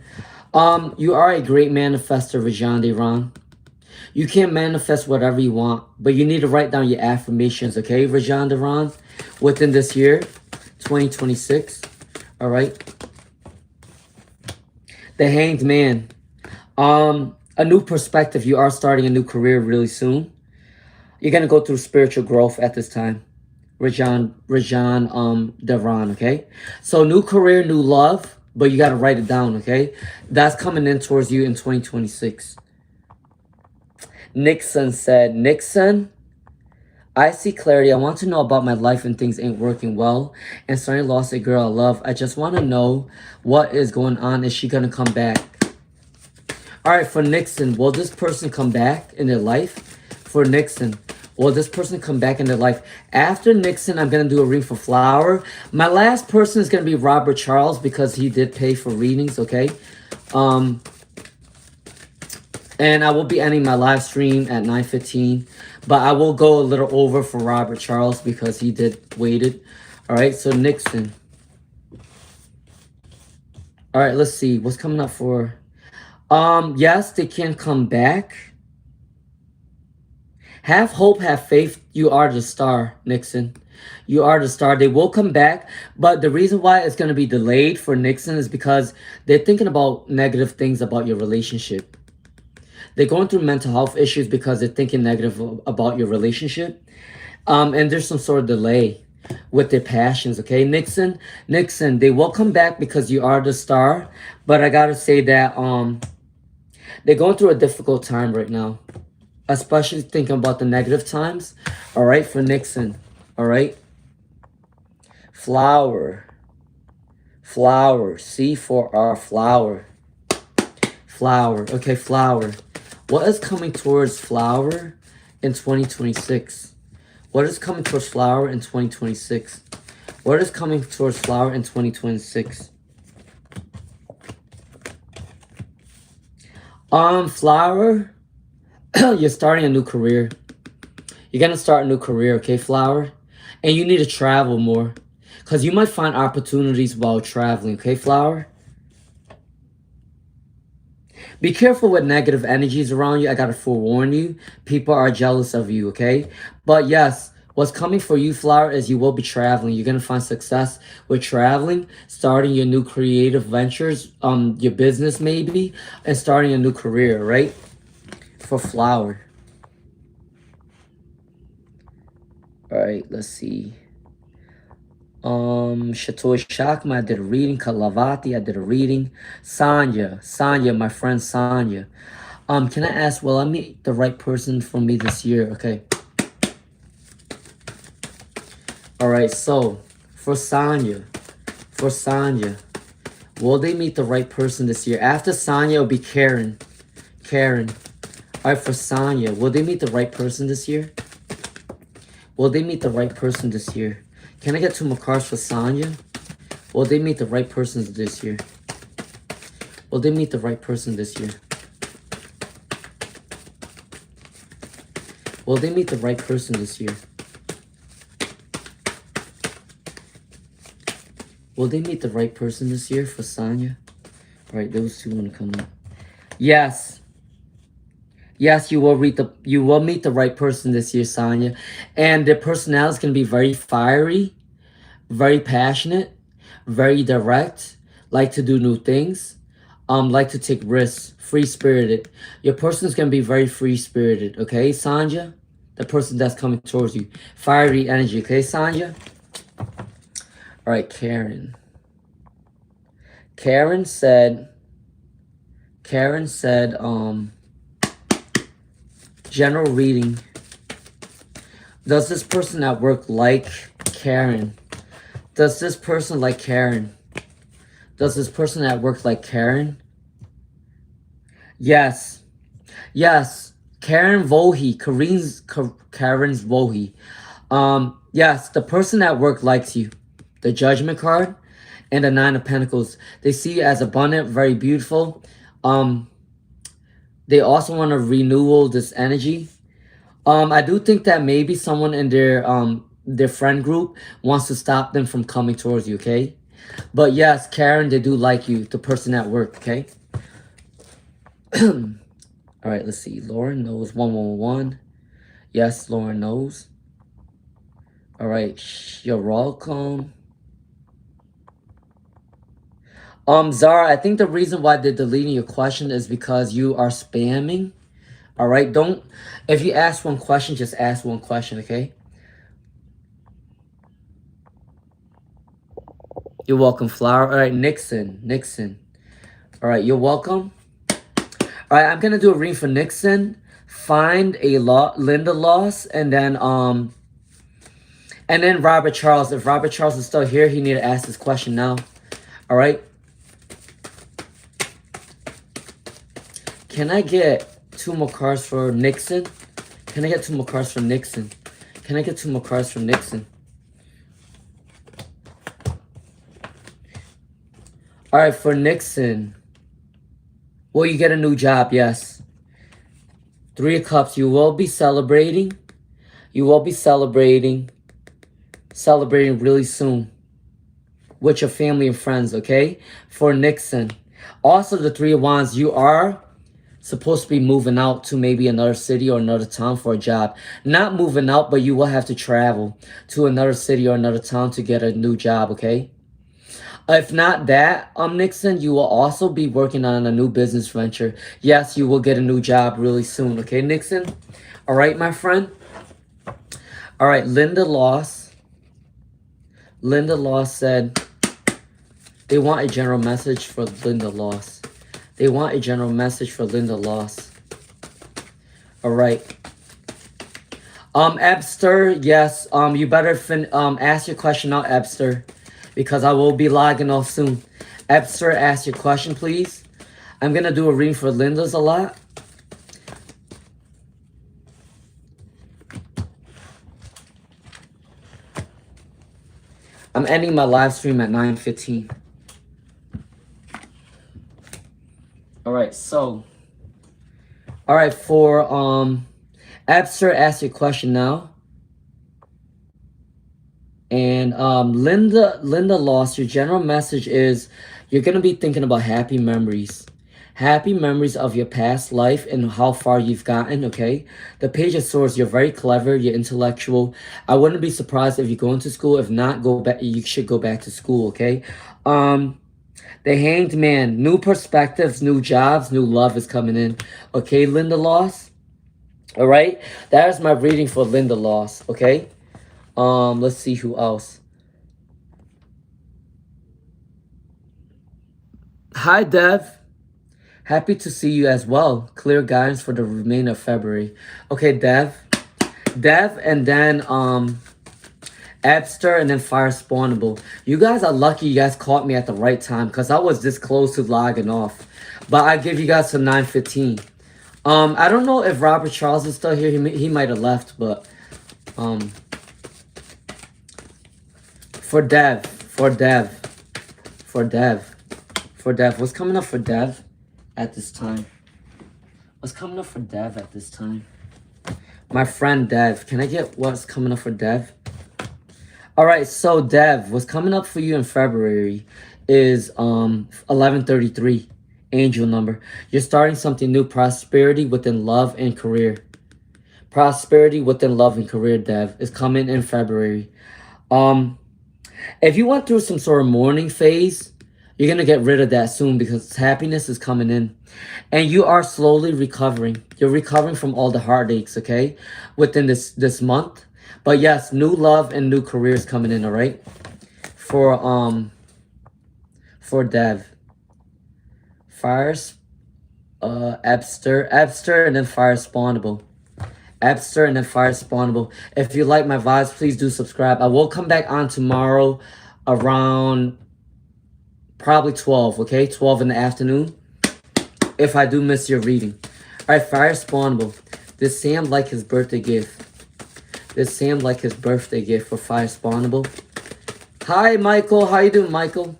You are a great manifester, Rajan Daron. You can manifest whatever you want, but you need to write down your affirmations, okay, Rajan Daron, within this year, 2026. All right. The Hanged Man. A new perspective. You are starting a new career really soon. You're gonna go through spiritual growth at this time. Rajan Daron, okay? So new career, new love, but you gotta write it down, okay? That's coming in towards you in 2026. Nixon said, Nixon, I see clarity. I want to know about my life and things ain't working well. And Sonia lost a girl I love. I just want to know what is going on. Is she going to come back? All right, for Nixon, will this person come back in their life? For Nixon, will this person come back in their life? After Nixon, I'm going to do a reading for Flower. My last person is going to be Robert Charles because he did pay for readings, okay? And I will be ending my live stream at 9:15. But I will go a little over for Robert Charles because he did waited. All right, so Nixon. All right, let's see. What's coming up for... yes, they can come back. Have hope, have faith. You are the star, Nixon. You are the star. They will come back. But the reason why it's going to be delayed for Nixon is because they're thinking about negative things about your relationship. They're going through mental health issues because they're thinking negative about your relationship. And there's some sort of delay with their passions, okay? Nixon, they will come back because you are the star. But I got to say that they're going through a difficult time right now. Especially thinking about the negative times. All right, for Nixon. All right. Flower. C4R, flower. Flower. Okay, flower. What is coming towards Flower in 2026? What is coming towards Flower in 2026? What is coming towards Flower in 2026? Flower, you're starting a new career. You're going to start a new career, okay, Flower? And you need to travel more because you might find opportunities while traveling, okay, Flower? Be careful with negative energies around you. I gotta forewarn you. People are jealous of you, okay? But yes, what's coming for you, Flower, is you will be traveling. You're gonna find success with traveling, starting your new creative ventures, your business maybe, and starting a new career, right? For Flower. All right, let's see. Chaty Shakma, I did a reading. Kalivati, I did a reading. Sonia, my friend Sonia. Can I ask, will I meet the right person for me this year? Okay. All right, so for Sonia, will they meet the right person this year? After Sonia, it'll be Karen. All right, for Sonia, will they meet the right person this year? Will they meet the right person this year? Can I get 2 more cards for Sonia? Will they meet the right person this year? Will they meet the right person this year? Will they meet the right person this year? Will they meet the right person this year for Sonia? All right, those two want to come up. Yes. Yes, you will meet the right person this year, Sonia. And their personality is going to be very fiery, very passionate, very direct, like to do new things, like to take risks, free-spirited. Your person is going to be very free-spirited, okay, Sonia? The person that's coming towards you. Fiery energy, okay, Sonia? All right, Karen. Karen said, general reading. Does this person at work like Karen? Does this person like Karen? Does this person at work like Karen? Yes. Yes. Karen Vohi. Karen's Vohi. Yes, the person at work likes you. The Judgment card and the 9 of Pentacles. They see you as abundant, very beautiful. They also want to renewal this energy. I do think that maybe someone in their friend group wants to stop them from coming towards you, okay? But yes, Karen, they do like you, the person at work, okay? All right, let's see. Lauren knows 111. Yes, Lauren knows. All right, you're welcome. Zara, I think the reason why they're deleting your question is because you are spamming. All right, if you ask one question, just ask one question, okay? You're welcome, Flower. All right, Nixon. All right, you're welcome. All right, I'm gonna do a reading for Nixon. Find a Linda loss, and then Robert Charles. If Robert Charles is still here, he need to ask this question now. All right. Can I get 2 more cards for Nixon? Can I get 2 more cards for Nixon? Can I get 2 more cards for Nixon? All right, for Nixon. Will you get a new job? Yes. 3 of Cups. You will be celebrating. You will be celebrating really soon with your family and friends, okay? For Nixon. Also, the 3 of Wands. You are supposed to be moving out to maybe another city or another town for a job. Not moving out, but you will have to travel to another city or another town to get a new job, okay? If not that, Nixon, you will also be working on a new business venture. Yes, you will get a new job really soon, okay, Nixon? All right, my friend? All right, Linda Loss. Linda Loss said they want a general message for Linda Loss. They want a general message for Linda Loss. All right. Ebster, yes. You better ask your question now, Ebster, because I will be logging off soon. Ebster, ask your question, please. I'm gonna do a reading for Linda's a lot. I'm ending my live stream at 9:15. All right, so, all right, for Ebster, ask your question now. And Linda Lost, your general message is you're gonna be thinking about happy memories. Happy memories of your past life and how far you've gotten, okay? The Page of Swords, you're very clever, you're intellectual. I wouldn't be surprised if you go into school. If not, go back. You should go back to school, okay? Um, the Hanged Man, new perspectives, new jobs, new love is coming in. Okay, Linda Loss. All right, that is my reading for Linda Loss. Okay, let's see who else. Hi, Dev. Happy to see you as well. Clear guidance for the remainder of February. Okay, Dev, and then Ebster, and then Fire Spawnable. You guys are lucky you guys caught me at the right time because I was this close to logging off. But I give you guys to 9:15. I don't know if Robert Charles is still here. He might have left, but for Dev, what's coming up for Dev at this time? What's coming up for Dev at this time? My friend Dev. Can I get what's coming up for Dev? All right, so Dev, what's coming up for you in February is 1133, angel number. You're starting something new, prosperity within love and career. Prosperity within love and career, Dev, is coming in February. If you went through some sort of mourning phase, you're going to get rid of that soon because happiness is coming in. And you are slowly recovering. You're recovering from all the heartaches, okay, within this month. But yes, new love and new careers coming in, all right? For Dev. Fires, Ebster, and then Fire Spawnable. Ebster and then Fire Spawnable. If you like my vibes, please do subscribe. I will come back on tomorrow around probably 12, okay? 12 in the afternoon. If I do miss your reading. All right, Fire Spawnable. This Sam like his birthday gift. This Sam like his birthday gift for Fire Spawnable. Hi, Michael. How you doing, Michael?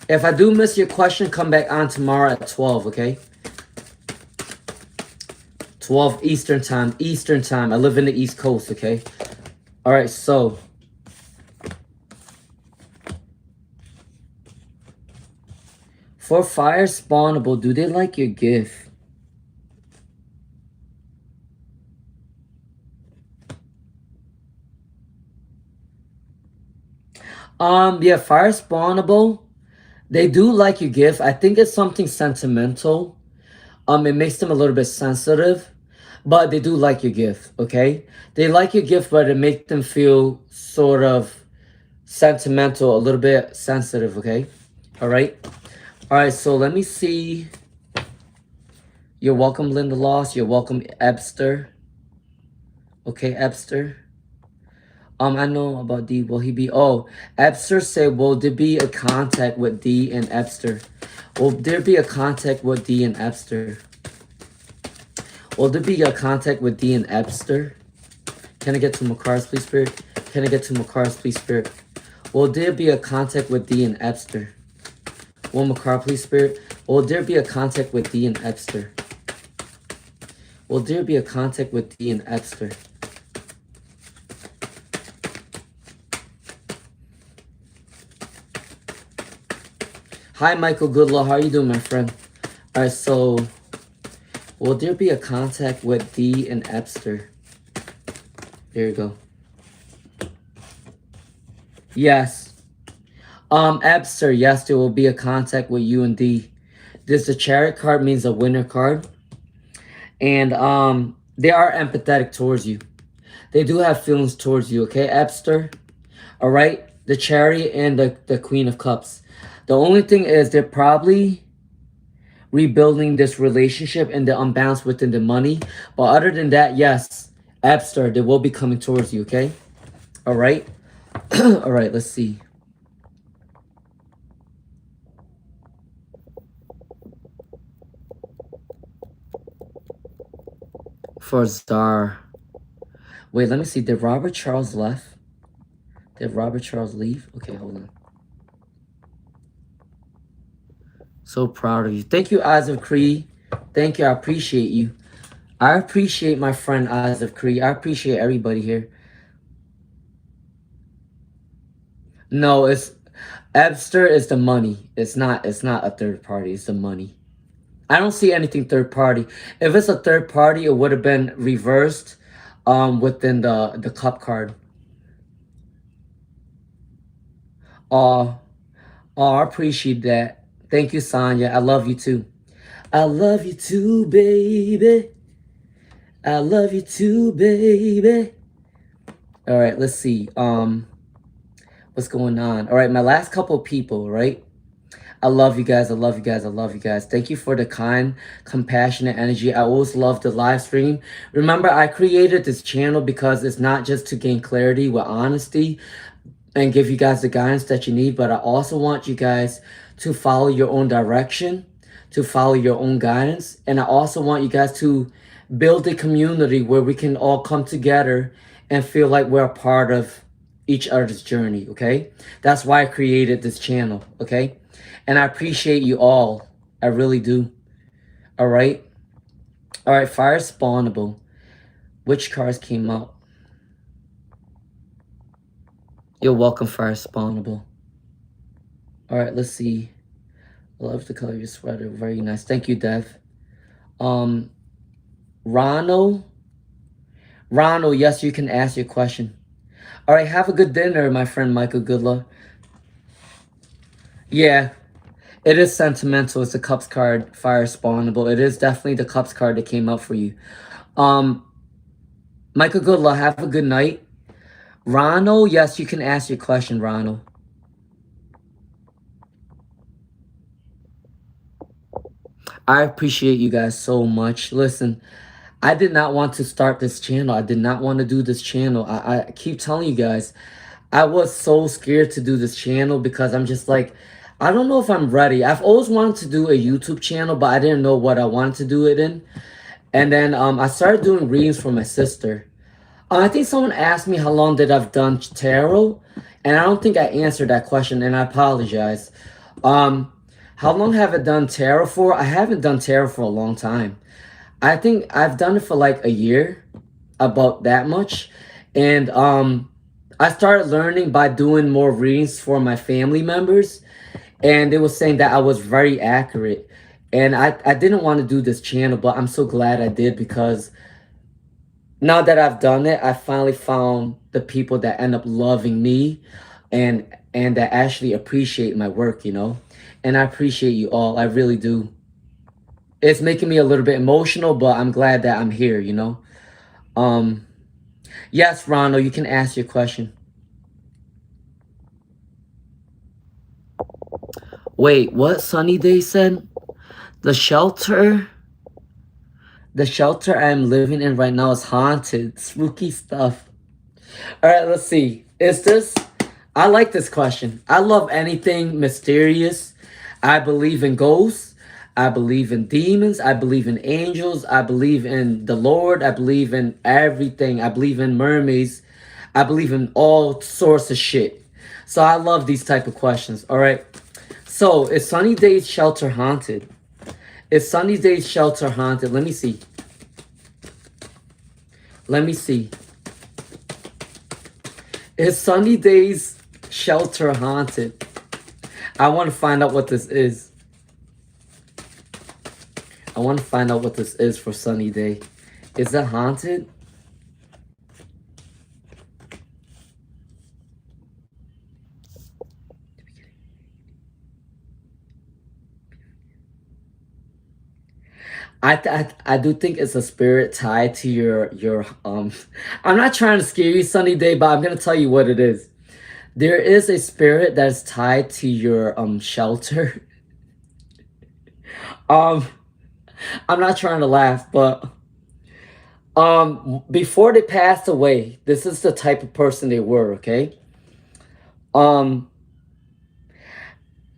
If I do miss your question, come back on tomorrow at 12, okay? 12 Eastern time. Eastern time. I live in the East Coast, okay? All right, so. For Fire Spawnable, do they like your gift? Yeah, Fire Spawnable, they do like your gift. I think it's something sentimental. It makes them a little bit sensitive, but they do like your gift, okay? They like your gift, but it makes them feel sort of sentimental, a little bit sensitive, okay? All right? All right, so let me see. You're welcome, Linda Loss. You're welcome, Ebster. Okay, Ebster. I know about D. Will he be? Oh, Ebster said, will there be a contact with D and Ebster? Will there be a contact with D and Ebster? Will there be a contact with D and Ebster? Can I get two more cards, please, Spirit? Can I get two more cards, please, Spirit? Will there be a contact with D and Ebster? One more card, please, Spirit. Will there be a contact with D and Ebster? Will there be a contact with D and Ebster? Hi, Michael Goodlaw. How are you doing, my friend? All right, so will there be a contact with D and Ebster? There you go. Yes. Ebster, yes, there will be a contact with you and D. This the Chariot card means a winner card. And they are empathetic towards you. They do have feelings towards you, okay, Ebster? All right? The Chariot and the Queen of Cups. The only thing is they're probably rebuilding this relationship and the unbalance within the money. But other than that, yes, Ebster, they will be coming towards you, okay? All right? All right, let's see. For Zara. Wait, let me see. Did Robert Charles left? Did Robert Charles leave? Okay, hold on. So proud of you. Thank you, Eyes of Cree. Thank you. I appreciate you. I appreciate my friend Eyes of Cree. I appreciate everybody here. No, it's Ebster is the money. It's not a third party. It's the money. I don't see anything third party. If it's a third party, it would have been reversed within the cup card. Oh, oh, I appreciate that. Thank you, Sonia. I love you too. I love you too, baby. I love you too, baby. All right, let's see. What's going on? All right, my last couple people, right? I love you guys. I love you guys. I love you guys. Thank you for the kind, compassionate energy. I always love the live stream. Remember, I created this channel because it's not just to gain clarity with honesty and give you guys the guidance that you need, but I also want you guys to follow your own direction, to follow your own guidance. And I also want you guys to build a community where we can all come together and feel like we're a part of each other's journey, okay? That's why I created this channel, okay? And I appreciate you all. I really do. All right? All right, Fire Spawnable. Which cards came out? You're welcome, Fire Spawnable. All right, let's see. I love the color of your sweater. Very nice. Thank you, Dev. Ronald. Ronald, yes, you can ask your question. All right, have a good dinner, my friend Michael Goodluck. Yeah, it is sentimental. It's a Cups card, Fire Spawnable. It is definitely the Cups card that came out for you. Michael Goodluck, have a good night. Ronald, yes, you can ask your question, Ronald. I appreciate you guys so much. Listen, I did not want to start this channel. I did not want to do this channel. I keep telling you guys, I was so scared to do this channel because I'm just like, I don't know if I'm ready. I've always wanted to do a YouTube channel, but I didn't know what I wanted to do it in. And then I started doing readings for my sister. I think someone asked me how long did I've done tarot, and I don't think I answered that question, and I apologize. How long have I done tarot for? I haven't done tarot for a long time. I think I've done it for like a year, about that much. And I started learning by doing more readings for my family members, and they were saying that I was very accurate. And I didn't want to do this channel, but I'm so glad I did, because now that I've done it, I finally found the people that end up loving me and that actually appreciate my work, you know? And I appreciate you all. I really do. It's making me a little bit emotional, but I'm glad that I'm here, you know? Yes, Ronald, you can ask your question. Wait, what Sunny Day said? The shelter I'm living in right now is haunted. Spooky stuff. All right, let's see. Is this... I like this question. I love anything mysterious. I believe in ghosts. I believe in demons. I believe in angels. I believe in the Lord. I believe in everything. I believe in mermaids. I believe in all sorts of shit. So I love these type of questions. All right. So is Sunny Day's shelter haunted? Is Sunny Day's shelter haunted? Let me see. Let me see. Is Sunny Day's shelter haunted? I want to find out what this is. I want to find out what this is for Sunny Day. Is it haunted? I do think it's a spirit tied to your I'm not trying to scare you, Sunny Day, but I'm gonna tell you what it is. There is a spirit that's tied to your shelter. I'm not trying to laugh, but before they passed away, this is the type of person they were, okay?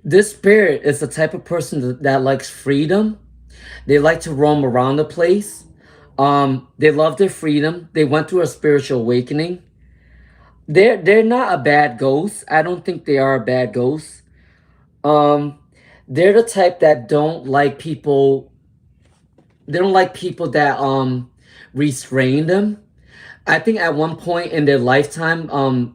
This spirit is the type of person that likes freedom. They like to roam around the place. They love their freedom. They went through a spiritual awakening. They're not a bad ghost. I don't think they are a bad ghost. They're the type that don't like people. They don't like people that restrain them. I think at one point in their lifetime,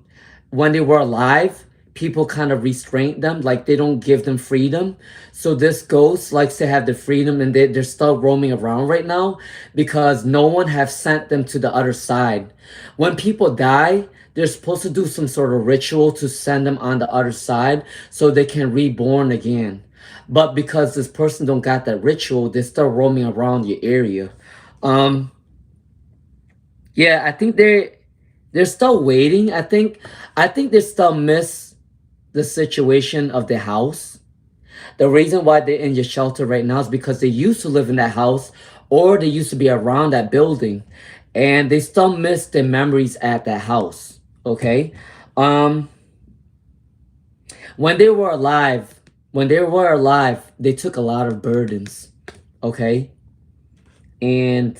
when they were alive, people kind of restrain them, like they don't give them freedom. So this ghost likes to have the freedom, and they're still roaming around right now because no one have sent them to the other side. When people die, they're supposed to do some sort of ritual to send them on the other side so they can reborn again. But because this person don't got that ritual, they're still roaming around your area. Um, yeah, I think they're still waiting. I think they still miss the situation of the house. The reason why they're in your shelter right now is because they used to live in that house or they used to be around that building, and they still miss their memories at that house. Okay? Um when they were alive, they took a lot of burdens. Okay? And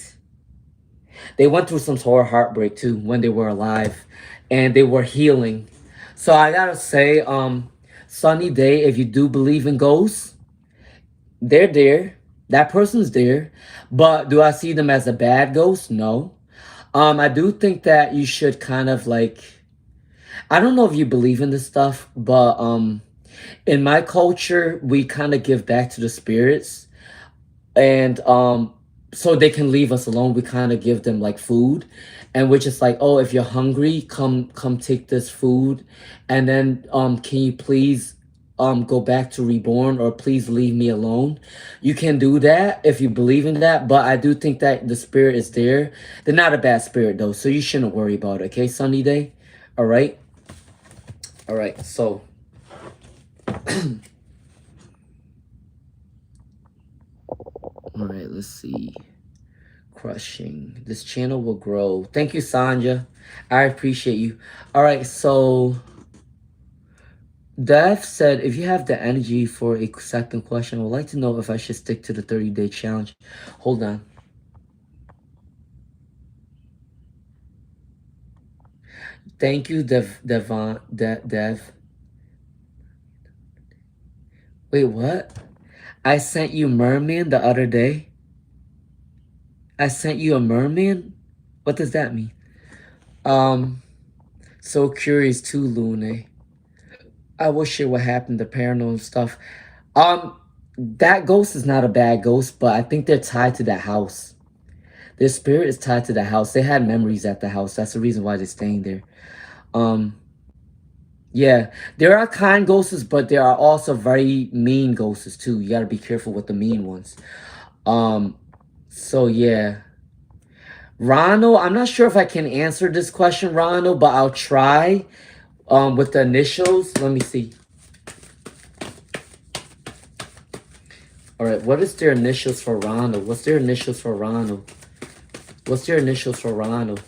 they went through some sort of heartbreak too when they were alive, and they were healing. So I gotta say, Sunny Day, if you do believe in ghosts, they're there. That person's there. But do I see them as a bad ghost? No. I do think that you should kind of like, I don't know if you believe in this stuff, but in my culture, we kind of give back to the spirits, and so they can leave us alone. We kind of give them like food, and we're just like, oh, if you're hungry, come take this food, and then can you please go back to reborn, or please leave me alone. You can do that if you believe in that, but I do think that the spirit is there. They're not a bad spirit though, so you shouldn't worry about it. Okay, Sunny Day. All right. All right. So all right, let's see. Crushing. This channel will grow. Thank you, Sanja. I appreciate you. All right, so Dev said, if you have the energy for a second question, I would like to know if I should stick to the 30-day challenge. Hold on. Thank you, Dev. Wait, what? I sent you merman the other day. I sent you a merman? What does that mean? So curious too, Lune. I will share what happened, the paranormal stuff. That ghost is not a bad ghost, but I think they're tied to that house. Their spirit is tied to the house. They had memories at the house. That's the reason why they're staying there. Yeah, there are kind ghosts, but there are also very mean ghosts too. You gotta be careful with the mean ones. So yeah. Ronald, I'm not sure if I can answer this question, Ronald, but I'll try. With the initials, let me see. All right, what is their initials for Ronald? What's their initials for Ronald? What's their initials for Ronald?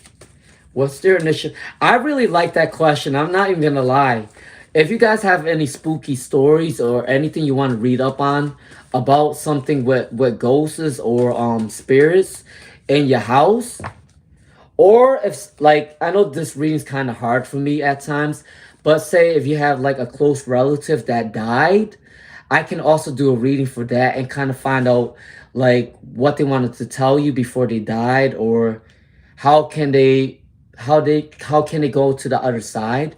What's their initial? I really like that question. I'm not even gonna lie. If you guys have any spooky stories or anything you want to read up on about something with ghosts or spirits in your house, or if like, I know this reading's kind of hard for me at times, but say if you have like a close relative that died, I can also do a reading for that and kind of find out like what they wanted to tell you before they died, or how can they how can they go to the other side.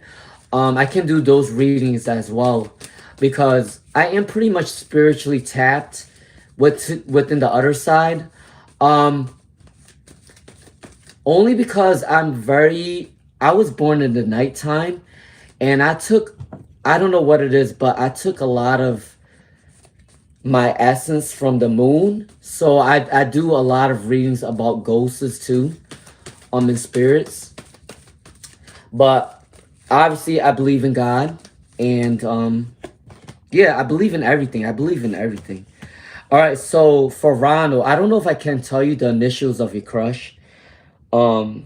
I can do those readings as well, because I am pretty much spiritually tapped within the other side. Only because I was born in the nighttime, and I don't know what it is, but I took a lot of my essence from the moon. So I do a lot of readings about ghosts too, in spirits. But obviously I believe in God, and yeah, I believe in everything. All right, so for Ronald, I don't know if I can tell you the initials of your crush. It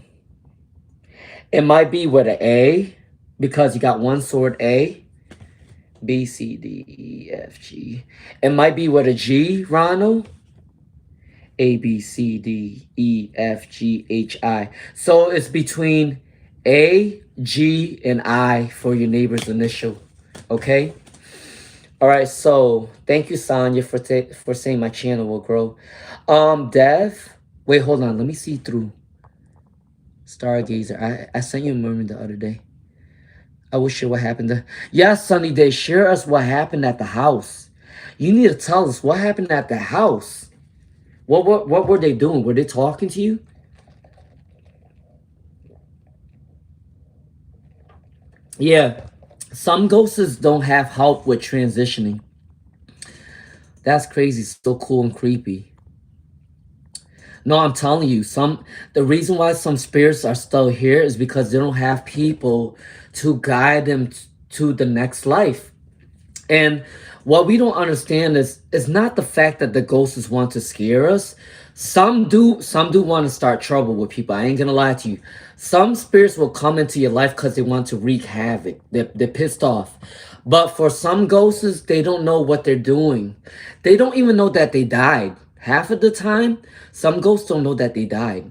might be with an A, because you got one sword, A, B, C, D, E, F, G. It might be with a G, Ronald. A, B, C, D, E, F, G, H, I. So it's between A, G, and I for your neighbor's initial. Okay? All right, so thank you, Sonia, for saying my channel will grow. Dev, wait, hold on. Let me see through. Stargazer. I sent you a murmur the other day. I wish you what happened there. Yes, Sunny Day, share us what happened at the house. You need to tell us what happened at the house. What were they doing? Were they talking to you? Yeah. Some ghosts don't have help with transitioning. That's crazy. So cool and creepy. No, I'm telling you, the reason why some spirits are still here is because they don't have people to guide them to the next life. And what we don't understand is not the fact that the ghosts want to scare us. Some do want to start trouble with people. I ain't gonna lie to you. Some spirits will come into your life because they want to wreak havoc. They're pissed off. But for some ghosts, they don't know what they're doing. They don't even know that they died. Half of the time, some ghosts don't know that they died,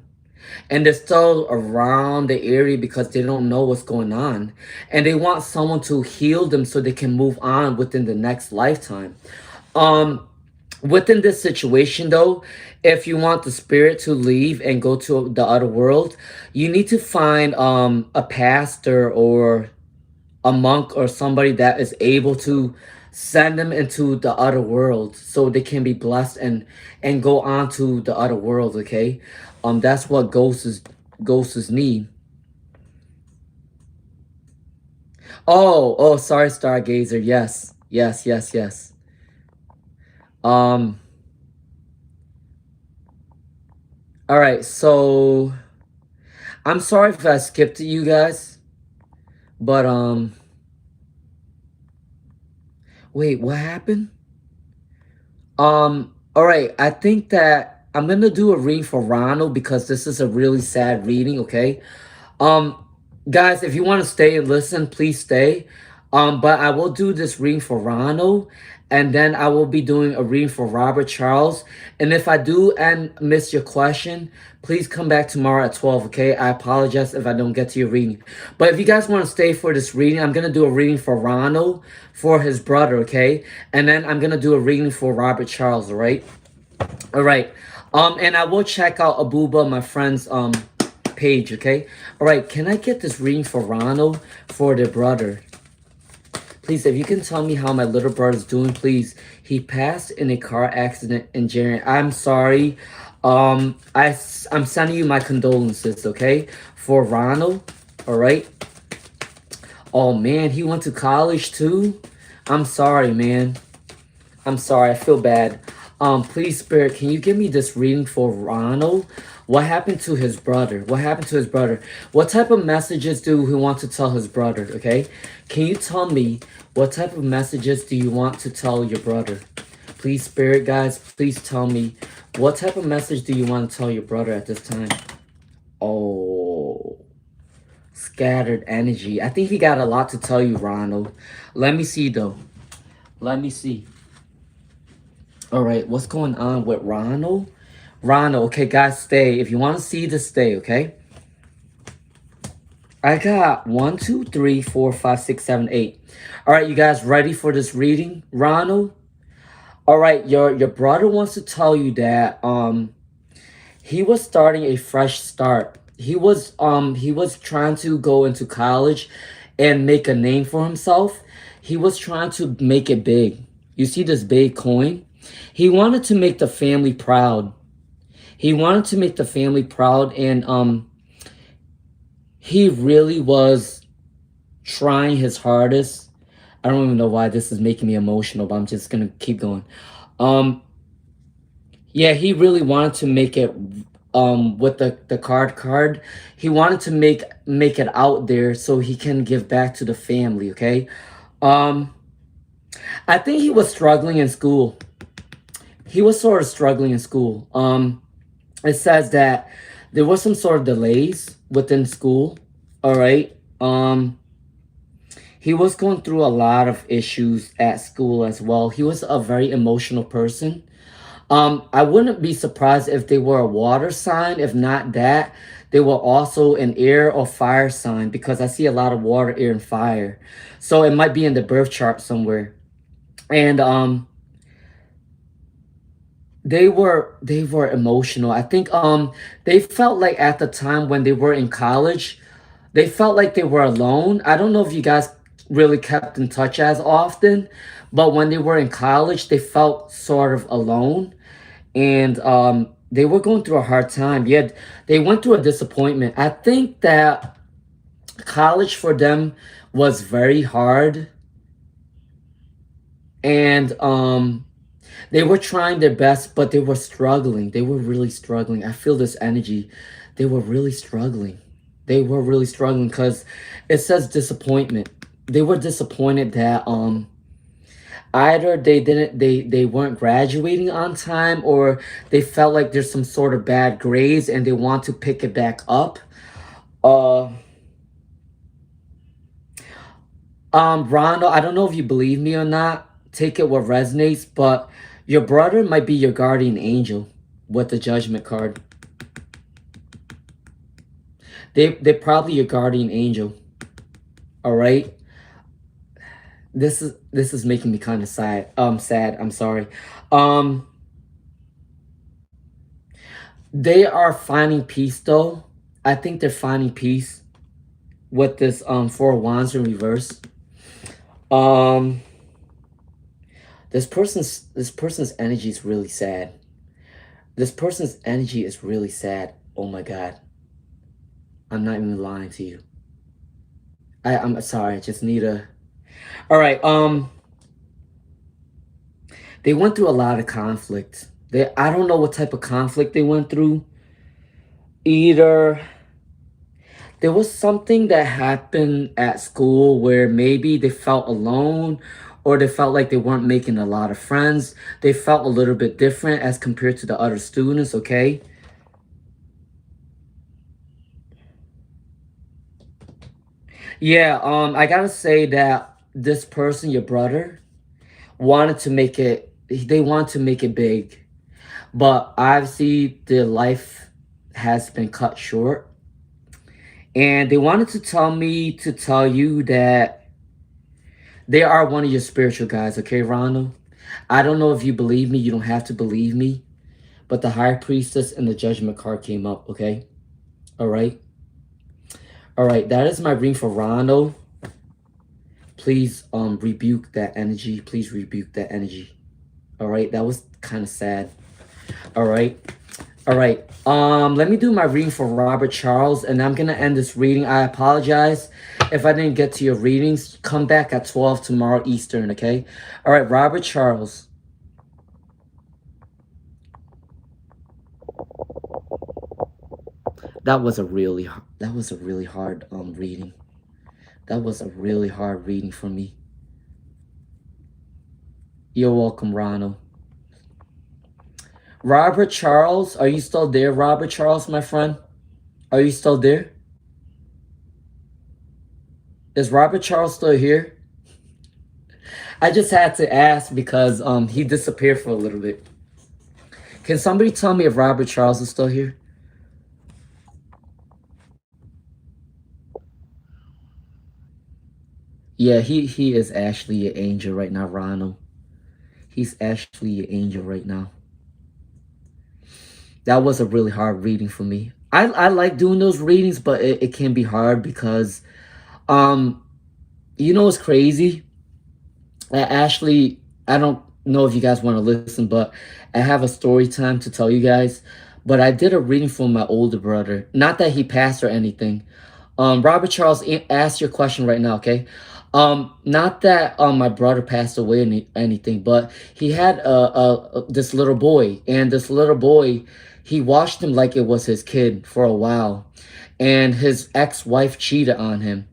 and they're still around the area because they don't know what's going on, and they want someone to heal them so they can move on within the next lifetime. um Within this situation though, if you want the spirit to leave and go to the other world, you need to find a pastor or a monk or somebody that is able to send them into the other world so they can be blessed and go on to the other world. Okay, that's what ghosts need. Oh, sorry, Stargazer. Yes, yes, yes, yes. um all right, so I'm sorry if I skipped you guys, but wait, what happened? All right, I think that I'm gonna do a reading for Ronald because this is a really sad reading, okay? Um, guys, if you want to stay and listen, please stay. But I will do this reading for Ronald, and then I will be doing a reading for Robert Charles. And if I do and miss your question, please come back tomorrow at 12, okay? I apologize if I don't get to your reading. But if you guys want to stay for this reading, I'm gonna do a reading for Ronald for his brother, okay? And then I'm gonna do a reading for Robert Charles, all right? All right. And I will check out Abuba, my friend's page, okay? All right, can I get this reading for Ronald for the brother? Please, if you can tell me how my little brother's doing, please. He passed in a car accident in January. I'm sorry. I'm sending you my condolences, okay? For Ronald, all right? Oh man, he went to college too. I'm sorry, man. I'm sorry. I feel bad. Please, Spirit, can you give me this reading for Ronald? What happened to his brother? What happened to his brother? What type of messages do he want to tell his brother? Okay, can you tell me what type of messages do you want to tell your brother? Please, Spirit, guys, please tell me what type of message do you want to tell your brother at this time? Oh, scattered energy. I think he got a lot to tell you, Ronald. Let me see though. Let me see. All right, what's going on with Ronald? Ronald, okay, guys, stay. If you want to see this, stay, okay? I got 1, 2, 3, 4, 5, 6, 7, 8. All right, you guys ready for this reading, Ronald? All right, your brother wants to tell you that he was starting a fresh start. He was trying to go into college and make a name for himself. He was trying to make it big. You see this big coin? He wanted to make the family proud. He wanted to make the family proud, and he really was trying his hardest. I don't even know why this is making me emotional, but I'm just gonna keep going. Um, yeah, he really wanted to make it with the card. He wanted to make it out there so he can give back to the family, okay? Um, I think he was struggling in school. He was sort of struggling in school. It says that there was some sort of delays within school. All right. He was going through a lot of issues at school as well. He was a very emotional person. I wouldn't be surprised if they were a water sign. If not that, they were also an air or fire sign because I see a lot of water, air, and fire. So it might be in the birth chart somewhere. And they were emotional. I think they felt like at the time when they were in college, They felt like they were alone. I don't know if you guys really kept in touch as often, but when they were in college, they felt sort of alone, and they were going through a hard time. Yet they went through a disappointment. I think that college for them was very hard, and they were trying their best, but they were struggling. They were really struggling. I feel this energy. They were really struggling. They were really struggling because it says disappointment. They were disappointed that either they weren't graduating on time, or they felt like there's some sort of bad grades and they want to pick it back up. Uh Ronald, I don't know if you believe me or not. Take it what resonates, but your brother might be your guardian angel with the judgment card. They're probably your guardian angel. All right. This is making me kind of sad. I'm sorry. Um, they are finding peace though. I think they're finding peace with this Four of Wands in reverse. Um, this person's energy is really sad. This person's energy is really sad. Oh my god. I'm not even lying to you. I'm sorry. I just need a. All right. They went through a lot of conflict. I don't know what type of conflict they went through. Either there was something that happened at school where maybe they felt alone, or they felt like they weren't making a lot of friends. They felt a little bit different as compared to the other students, okay? Yeah, I gotta say that this person, your brother, wanted to make it, they want to make it big. But obviously, their life has been cut short. And they wanted to tell me to tell you that they are one of your spiritual guides, okay, Ronald? I don't know if you believe me. You don't have to believe me. But the High Priestess and the Judgment card came up, okay? All right? All right, that is my reading for Ronald. Please rebuke that energy. Please rebuke that energy. All right, that was kind of sad. All right. All right. Let me do my reading for Robert Charles, and I'm gonna end this reading. I apologize if I didn't get to your readings. Come back at 12 tomorrow Eastern, okay? All right, Robert Charles. That was a really hard reading. That was a really hard reading for me. You're welcome, Ronald. Robert Charles, are you still there, Robert Charles, my friend? Are you still there? Is Robert Charles still here? I just had to ask because he disappeared for a little bit. Can somebody tell me if Robert Charles is still here? Yeah, he is actually an angel right now, Ronald. He's actually an angel right now. That was a really hard reading for me. I like doing those readings, but it can be hard because um you know what's crazy? I don't know if you guys want to listen, but I have a story time to tell you guys. But I did a reading for my older brother. Not that he passed or anything. Robert Charles, ask your question right now, okay? Not that my brother passed away or anything, but he had this little boy, and this little boy, he watched him like it was his kid for a while, and his ex-wife cheated on him,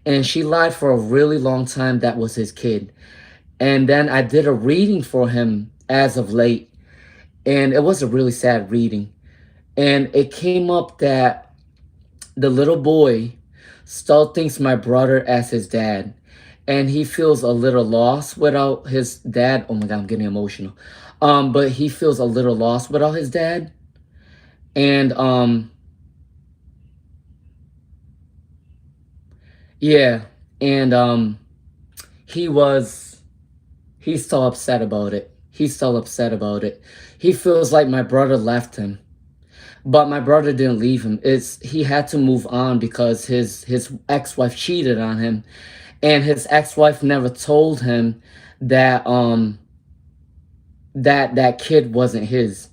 and she lied for a really long time that was his kid. And then I did a reading for him as of late, and it was a really sad reading. And it came up that the little boy still thinks my brother as his dad, and he feels a little lost without his dad. Oh my god, I'm getting emotional. But he feels a little lost without his dad. And yeah, and he was he's still upset about it. He's still upset about it. He feels like my brother left him. But my brother didn't leave him. He had to move on because his ex-wife cheated on him, and his ex-wife never told him that that kid wasn't his.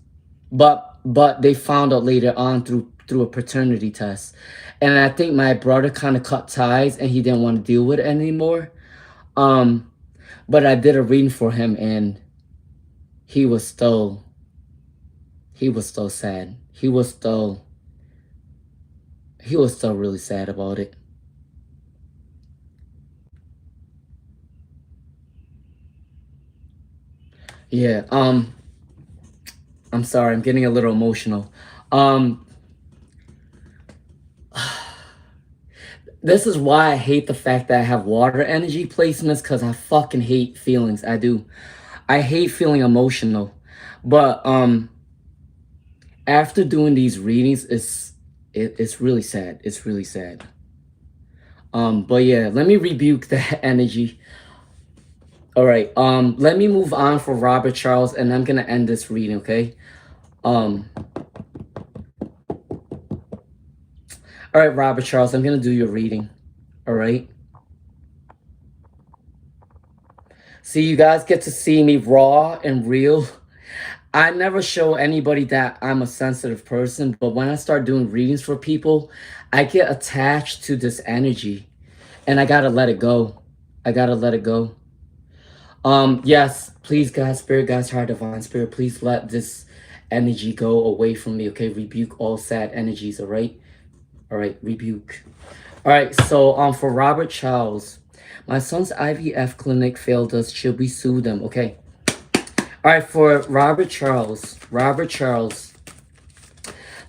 But they found out later on through a paternity test. And I think my brother kind of cut ties and he didn't want to deal with it anymore. But I did a reading for him and he was still sad. He was still really sad about it. Yeah, I'm sorry, I'm getting a little emotional. This is why I hate the fact that I have water energy placements, because I fucking hate feelings. I do. I hate feeling emotional. But after doing these readings, it's really sad. It's really sad. But yeah, let me rebuke that energy. All right. Let me move on for Robert Charles, and I'm gonna end this reading, okay? All right, Robert Charles, I'm gonna do your reading. All right. See, you guys get to see me raw and real. I never show anybody that I'm a sensitive person, but when I start doing readings for people, I get attached to this energy, and I gotta let it go. I gotta let it go. Yes, please, God, Spirit, God's heart, divine Spirit, please let this energy go away from me, okay? Rebuke all sad energies, all right? All right, rebuke. All right, so for Robert Charles, my son's IVF clinic failed us. Should we sue them? Okay. All right, for Robert Charles,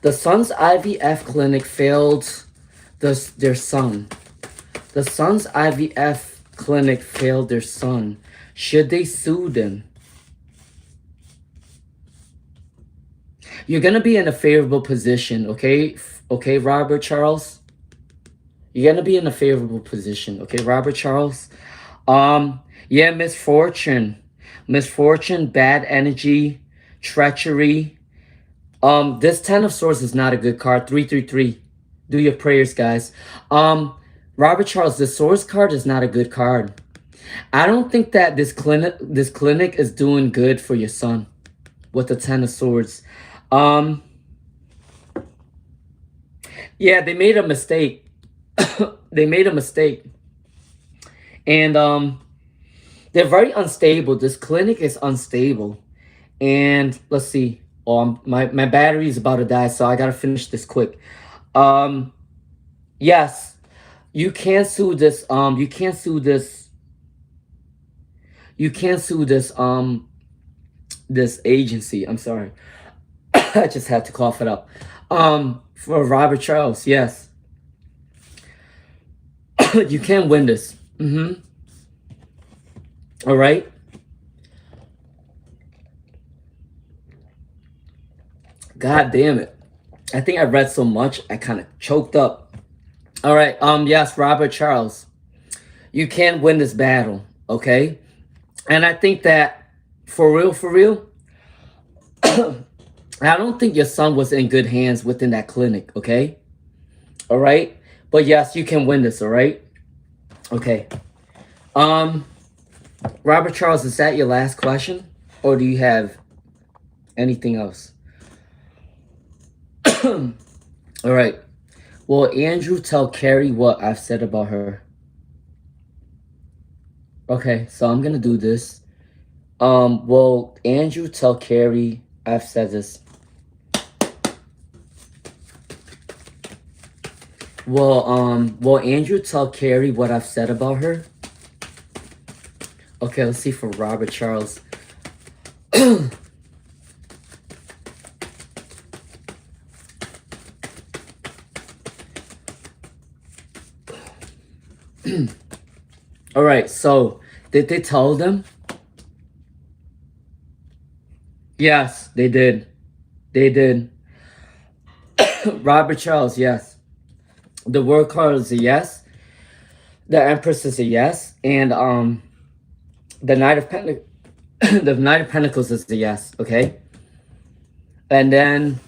the son's IVF clinic failed their son. The son's IVF clinic failed their son. Should they sue them? You're going to be in a favorable position, okay? Okay, Robert Charles? You're going to be in a favorable position, okay, Robert Charles? Yeah, misfortune, bad energy, treachery. This 10 of Swords is not a good card. 333. Do your prayers, guys. Robert Charles, the Swords card is not a good card. I don't think that this clinic is doing good for your son with the 10 of Swords. Yeah, they made a mistake. They made a mistake. And they're very unstable. This clinic is unstable. And let's see. My battery is about to die, so I gotta finish this quick. Yes, you can't sue this. You can't sue this. You can't sue this. This agency. I'm sorry. I just had to cough it up. For Robert Charles, yes. You can win this. All right. God damn it. I think I read so much, I kind of choked up. All right. Yes, Robert Charles. You can win this battle, okay? And I think that, for real, I don't think your son was in good hands within that clinic, okay? All right? But yes, you can win this, all right? Okay. Robert Charles, is that your last question? Or do you have anything else? All right. Will Andrew tell Carrie what I've said about her? Okay, so I'm gonna do this. Will Andrew tell Carrie I've said this? Will Andrew tell Carrie what I've said about her? Okay, let's see for Robert Charles. All right, so did they tell them? Yes, they did. They did. Robert Charles, yes. The World card is a yes. The Empress is a yes, and the Knight of the Knight of Pentacles is a yes. Okay, and then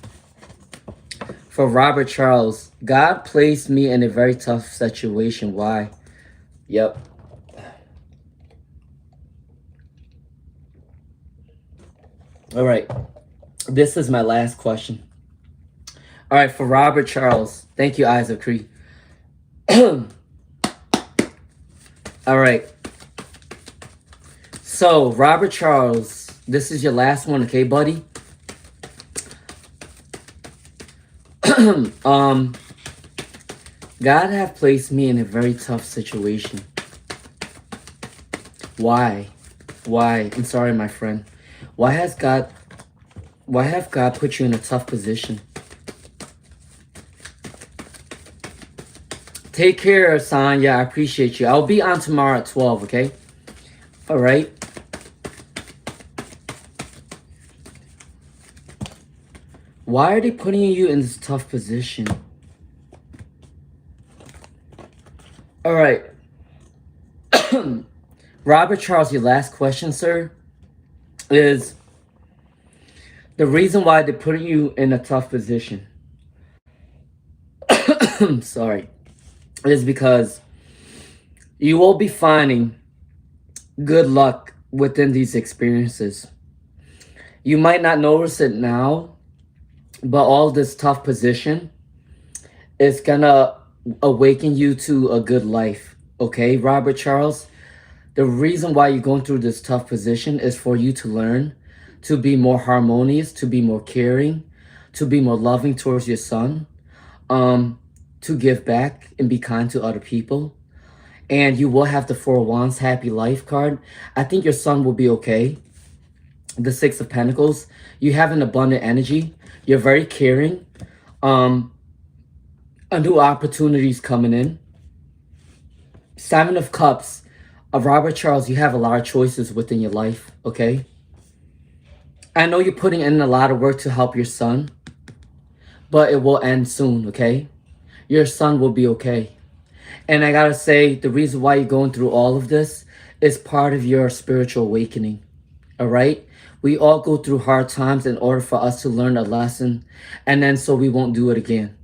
For Robert Charles, God placed me in a very tough situation. Why? Yep. All right. This is my last question. All right, for Robert Charles. Thank you, Eyes of Cree. All right. So, Robert Charles, this is your last one, okay, buddy? God have placed me in a very tough situation. Why? Why? I'm sorry, my friend. Why have God put you in a tough position? Take care, Sonia. I appreciate you. I'll be on tomorrow at 12, okay? All right. Why are they putting you in this tough position? All right. Robert Charles, your last question, sir, is the reason why they're putting you in a tough position. Sorry. Is because you will be finding good luck within these experiences. You might not notice it now, but all this tough position is gonna awaken you to a good life. Okay, Robert Charles? The reason why you're going through this tough position is for you to learn to be more harmonious, to be more caring, to be more loving towards your son, to give back and be kind to other people. And you will have the Four of Wands Happy Life card. I think your son will be okay. The Six of Pentacles. You have an abundant energy. You're very caring. A new opportunities coming in. Seven of Cups. Robert Charles, you have a lot of choices within your life, okay? I know you're putting in a lot of work to help your son, but it will end soon, okay? Your son will be okay. And I gotta say, the reason why you're going through all of this is part of your spiritual awakening, all right? We all go through hard times in order for us to learn a lesson, and then so we won't do it again.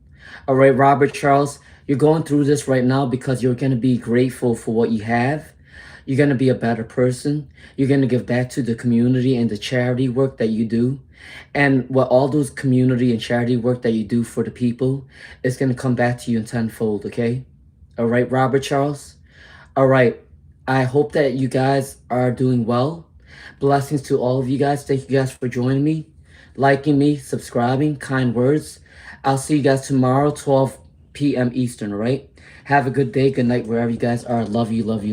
All right, Robert Charles, you're going through this right now because you're going to be grateful for what you have. You're going to be a better person. You're going to give back to the community and the charity work that you do. And what all those community and charity work that you do for the people is going to come back to you in tenfold, okay? All right, Robert Charles? All right. I hope that you guys are doing well. Blessings to all of you guys. Thank you guys for joining me, liking me, subscribing, kind words. I'll see you guys tomorrow, 12 p.m. Eastern, all right? Have a good day, good night, wherever you guys are. Love you, love you.